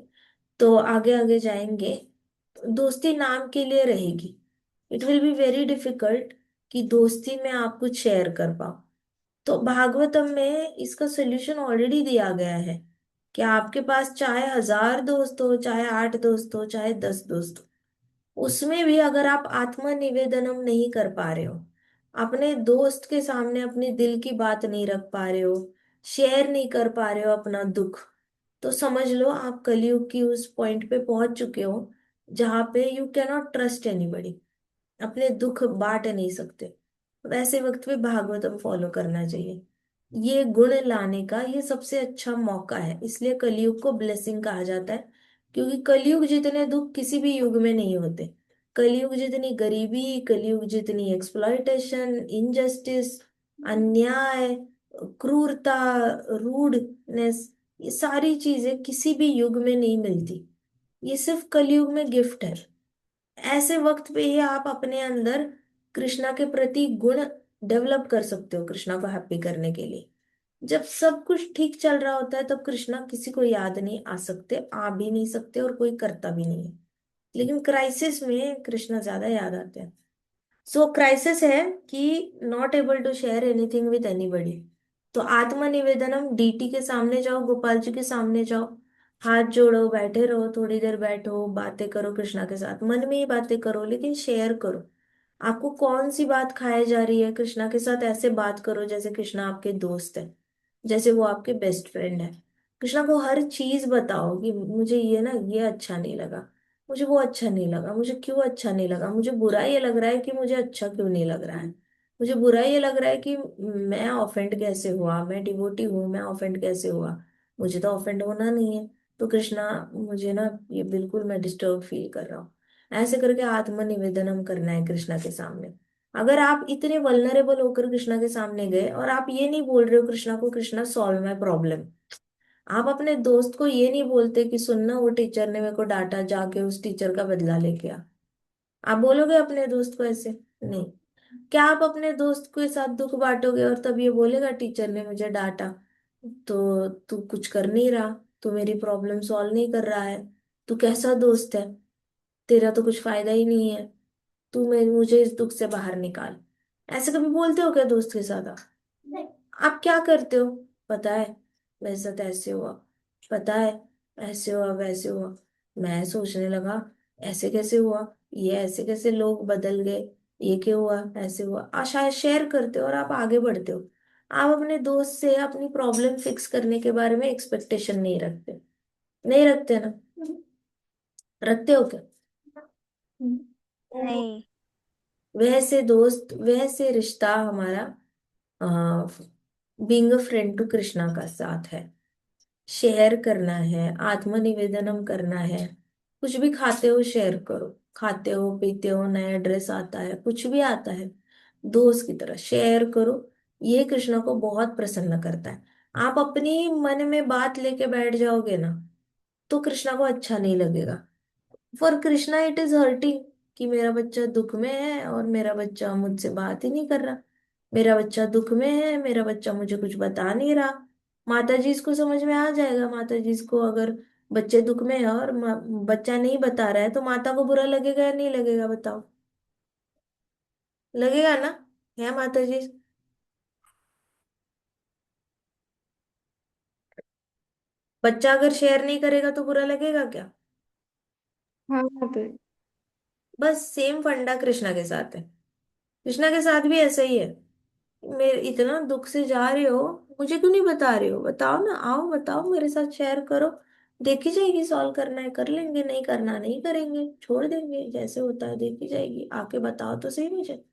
तो आगे आगे जाएंगे, दोस्ती नाम के लिए रहेगी। It will be very difficult कि दोस्ती में आप कुछ शेयर कर पाओ। तो भागवतम में इसका सोल्यूशन ऑलरेडी दिया गया है कि आपके पास चाहे 1000 दोस्त हो, चाहे 8 दोस्त हो, चाहे 10 दोस्त हो, उसमें भी अगर आप आत्मनिवेदनम नहीं कर पा रहे हो, अपने दोस्त के सामने अपनी दिल की बात नहीं रख पा रहे हो, शेयर नहीं कर पा रहे हो अपना दुख, तो समझ लो आप कलयुग की उस पॉइंट पे पहुंच चुके हो जहां पे you can not trust anybody, अपने दुख बांट नहीं सकते। वैसे वक्त पे भागवतम फॉलो करना चाहिए। ये गुण लाने का ये सबसे अच्छा मौका है, इसलिए कलयुग को ब्लेसिंग कहा जाता है। क्योंकि कलयुग जितने दुख किसी भी युग में नहीं होते। कलयुग जितनी गरीबी, कलयुग जितनी एक्सप्लॉइटेशन, इनजस्टिस, अन्याय, क्रूरता, रूडनेस, ये सारी चीजें किसी भी युग में नहीं मिलती। ये सिर्फ कलयुग में गिफ्ट है। ऐसे वक्त पे ही आप अपने अंदर कृष्णा के प्रति गुण डेवलप कर सकते हो, कृष्णा को हैप्पी करने के लिए। जब सब कुछ ठीक चल रहा होता है तब कृष्णा किसी को याद नहीं आ सकते, आ भी नहीं सकते, और कोई करता भी नहीं है। लेकिन क्राइसिस में कृष्णा ज्यादा याद आते हैं। सो क्राइसिस है कि not able to share anything with anybody. तो आत्मनिवेदनम, डीटी के सामने जाओ, गोपाल जी के सामने जाओ, हाथ जोड़ो, बैठे रहो, थोड़ी देर बैठो, बातें करो कृष्णा के साथ, मन में ही बातें करो लेकिन शेयर करो। आपको कौन सी बात खाए जा रही है, कृष्णा के साथ ऐसे बात करो जैसे कृष्णा आपके दोस्त है, जैसे वो आपके बेस्ट फ्रेंड है। कृष्णा को हर चीज बताओ कि मुझे ये ना, ये अच्छा नहीं लगा, मुझे वो अच्छा नहीं लगा, मुझे क्यों अच्छा नहीं लगा, मुझे बुरा ये लग रहा है कि मुझे अच्छा क्यों नहीं लग रहा है, मुझे बुरा ये लग रहा है कि मैं ऑफेंड कैसे हुआ, मैं डिवोटी हूँ, मैं ऑफेंड कैसे हुआ, मुझे तो ऑफेंड होना नहीं है। तो कृष्णा, मुझे ना ये बिल्कुल मैं डिस्टर्ब फील कर रहा हूँ। ऐसे करके आत्मनिवेदनम करना है कृष्णा के सामने। अगर आप इतने वल्नरेबल होकर कृष्णा के सामने गए और आप ये नहीं बोल रहे हो कृष्णा को, कृष्णा सॉल्व माई प्रॉब्लम, आप अपने दोस्त को ये नहीं बोलते कि सुनना वो टीचर ने मेरे को डांटा, जाके उस टीचर का बदला लेके आ, आप बोलोगे अपने दोस्त को ऐसे? नहीं। क्या आप अपने दोस्त के साथ दुख बांटोगे और तब ये बोलेगा टीचर ने मुझे डांटा, तो तू कुछ कर नहीं रहा, तू मेरी प्रॉब्लम सॉल्व नहीं कर रहा है, तू कैसा दोस्त है, तेरा तो कुछ फायदा ही नहीं है, तू मुझे इस दुख से बाहर निकाल। ऐसे कभी बोलते हो क्या दोस्त के साथ आप? नहीं। आप क्या करते हो? पता है मेरे साथ ऐसे हुआ, पता है ऐसे हुआ, वैसे हुआ, मैं सोचने लगा ऐसे कैसे हुआ, ये ऐसे कैसे लोग बदल गए, ये क्यों हुआ, ऐसे हुआ, शायद शेयर करते हो और आप आगे बढ़ते हो। आप अपने दोस्त से अपनी प्रॉब्लम फिक्स करने के बारे में एक्सपेक्टेशन नहीं रखते, नहीं रखते ना? रखते हो क्या? नहीं। वैसे दोस्त, वैसे रिश्ता हमारा being a friend to Krishna का साथ है। शेयर करना है, आत्मनिवेदनम करना है, कुछ भी खाते हो शेयर करो, खाते हो पीते हो, नया ड्रेस आता है, कुछ भी आता है, दोस्त की तरह शेयर करो। ये कृष्णा को बहुत प्रसन्न करता है। आप अपनी मन में बात लेके बैठ जाओगे ना, तो कृष्णा को अच्छा नहीं लगेगा। For Krishna it is hurting कि मेरा बच्चा दुख में है और मेरा बच्चा मुझसे बात ही नहीं कर रहा, मेरा बच्चा दुख में है, मेरा बच्चा मुझे कुछ बता नहीं रहा। माता जी इसको समझ में आ जाएगा, माता जी इसको अगर बच्चे दुख में है और बच्चा नहीं बता रहा है तो माता को बुरा लगेगा या नहीं लगेगा, बताओ? लगेगा ना? है माता जी? बच्चा अगर शेयर नहीं करेगा तो बुरा लगेगा क्या? हाँ माता जी। बस सेम फंडा कृष्णा के साथ है। कृष्णा के साथ भी ऐसा ही है। मेरे इतना दुख से जा रहे हो, मुझे क्यों नहीं बता रहे हो, बताओ ना, आओ बताओ, मेरे साथ शेयर करो, देखी जाएगी, सॉल्व करना है कर लेंगे, नहीं करना नहीं करेंगे, छोड़ देंगे, जैसे होता है देखी जाएगी, आके बताओ तो सही मुझे।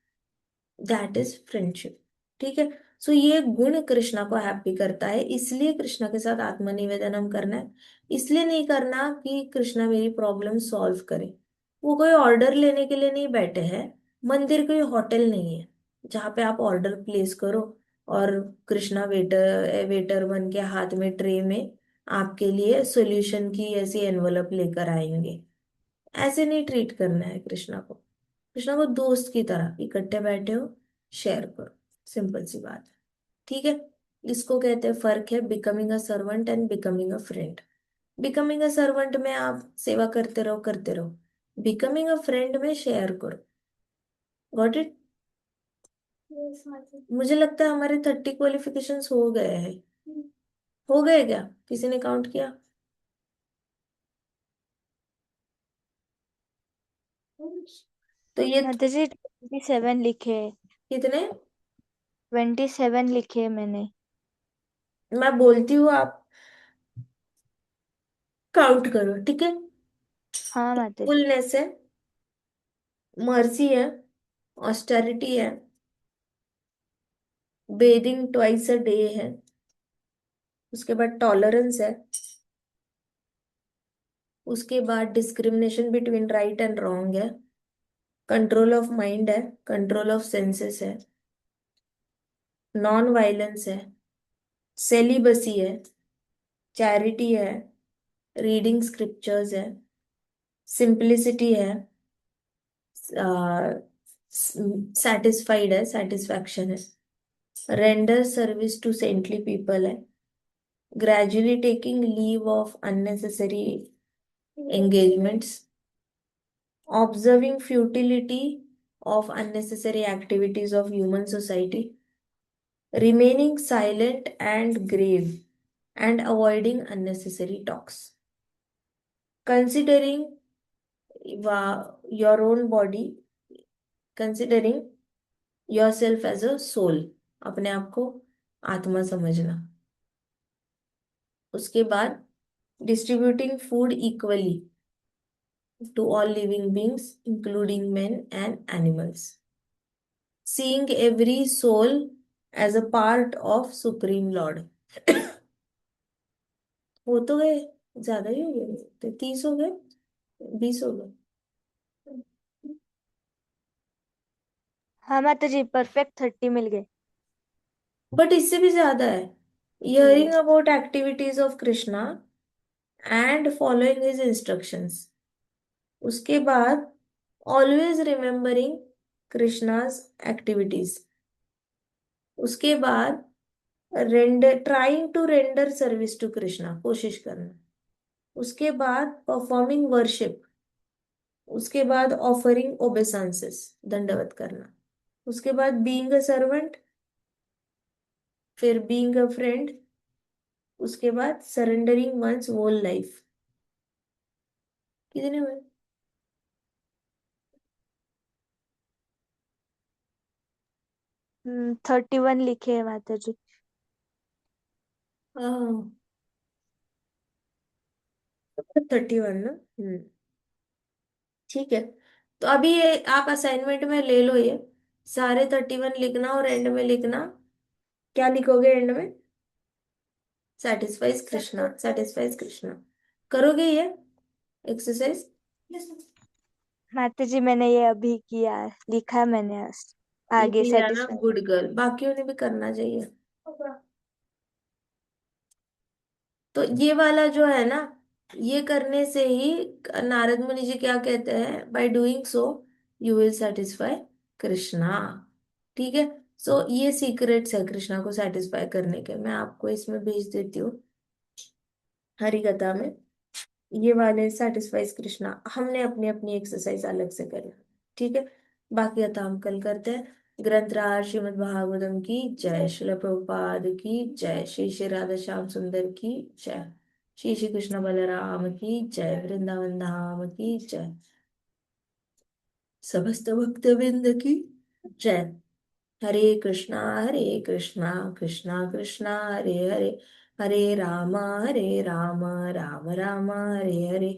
That is friendship. ठीक है। सो ये गुण कृष्णा को हैप्पी करता है, इसलिए कृष्णा के साथ आत्मनिवेदनम करना है। इसलिए नहीं करना कि कृष्णा मेरी प्रॉब्लम सॉल्व करे। वो कोई ऑर्डर लेने के लिए नहीं बैठे हैं। मंदिर कोई होटल नहीं है जहाँ पे आप ऑर्डर प्लेस करो और कृष्णा वेटर वेटर बन के हाथ में ट्रे में आपके लिए सॉल्यूशन की ऐसी एनवलप लेकर आएंगे। ऐसे नहीं ट्रीट करना है कृष्णा को। कृष्णा को दोस्त की तरह इकट्ठे बैठे हो, शेयर करो, सिंपल सी बात है। ठीक है। इसको कहते हैं, फर्क है becoming a servant and becoming a friend. Becoming a servant में आप सेवा करते रहो करते रहो, बिकमिंग अ फ्रेंड में शेयर करो। Got it? मुझे लगता है हमारे 30 क्वालिफिकेशंस हो गए हैं। हो गए क्या? किसी ने काउंट किया? तो ये माता जी 27 लिखे। कितने? 27 लिखे मैंने। मैं बोलती हूँ, आप काउंट करो, ठीक है? हाँ माता जी। फुलनेस है, मर्सी है, ऑस्टेरिटी है, बेदिंग ट्वाइस अ डे है, उसके बाद टॉलरेंस है, उसके बाद discrimination between right and wrong है, कंट्रोल ऑफ माइंड है, कंट्रोल ऑफ सेंसेस है, नॉन वायलेंस है, सेलिबसी है, चैरिटी है, रीडिंग स्क्रिप्चर्स है, सिंप्लिसिटी है, सेटिस्फाइड है, सेटिस्फैक्शन है, render service to saintly people है, gradually taking leave of unnecessary engagements, observing futility of unnecessary activities of human society, remaining silent and grave, and avoiding unnecessary talks. Considering your own body, considering yourself as a soul, अपने आप को आत्मा समझना. उसके बाद distributing food equally to all living beings, including men and animals. Seeing every soul as a part of Supreme Lord. हो तो गए, ज्यादा ही हो गए, 30 हो गए, 20 हो गए. हाँ माता जी, परफेक्ट 30 मिल गए. बट इससे भी ज्यादा है. Hearing about activities of Krishna and following his instructions. उसके बाद ऑलवेज रिमेम्बरिंग कृष्णाज एक्टिविटीज. उसके बाद trying to render service to Krishna, कोशिश करना. उसके बाद परफॉर्मिंग वर्शिप. उसके बाद ऑफरिंग ओबेसांसेस, दंडवत करना. उसके बाद बीइंग अ सर्वेंट, फिर बीइंग अ फ्रेंड. उसके बाद सरेंडरिंग वंस होल लाइफ. कितने हुए? हम्म, 31 लिखे है माता जी. हाँ, 31 ना. ठीक है. तो अभी ये आप असाइनमेंट में ले लो, ये सारे 31 लिखना और एंड में लिखना. क्या लिखोगे एंड में? Satisfies Krishna, satisfies Krishna. करोगे ये एक्सरसाइज? माता जी मैंने ये अभी किया, लिखा मैंने ये आगे किया ना, सेटिस्फाई. Good girl. बाकियों ने भी करना चाहिए. तो ये वाला जो है ना, ये करने से ही नारद मुनि जी क्या कहते हैं? By doing so you will satisfy Krishna. ठीक है. सो ये सीक्रेट्स है कृष्णा को सेटिस्फाई करने के. मैं आपको इसमें भेज देती हूँ हरि कथा में. ये वाले सेटिस्फाइज कृष्णा हमने अपनी अपनी एक्सरसाइज अलग से करी. ठीक है. बाकी कथा हम कल करते हैं. ग्रंथराज श्रीमद् भागवतम की जय. श्रील प्रभुपाद की जय. श्री श्री राधा श्याम सुंदर की जय. श्री श्री कृष्ण बलराम की जय. वृंदावन धाम की जय. समस्त भक्त वृंद की जय. हरे कृष्णा कृष्णा कृष्णा हरे हरे, हरे राम राम राम हरे हरे.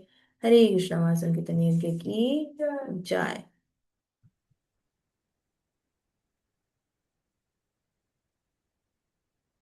हरे कृष्णा. महासंकीर्तन यज्ञ की जय.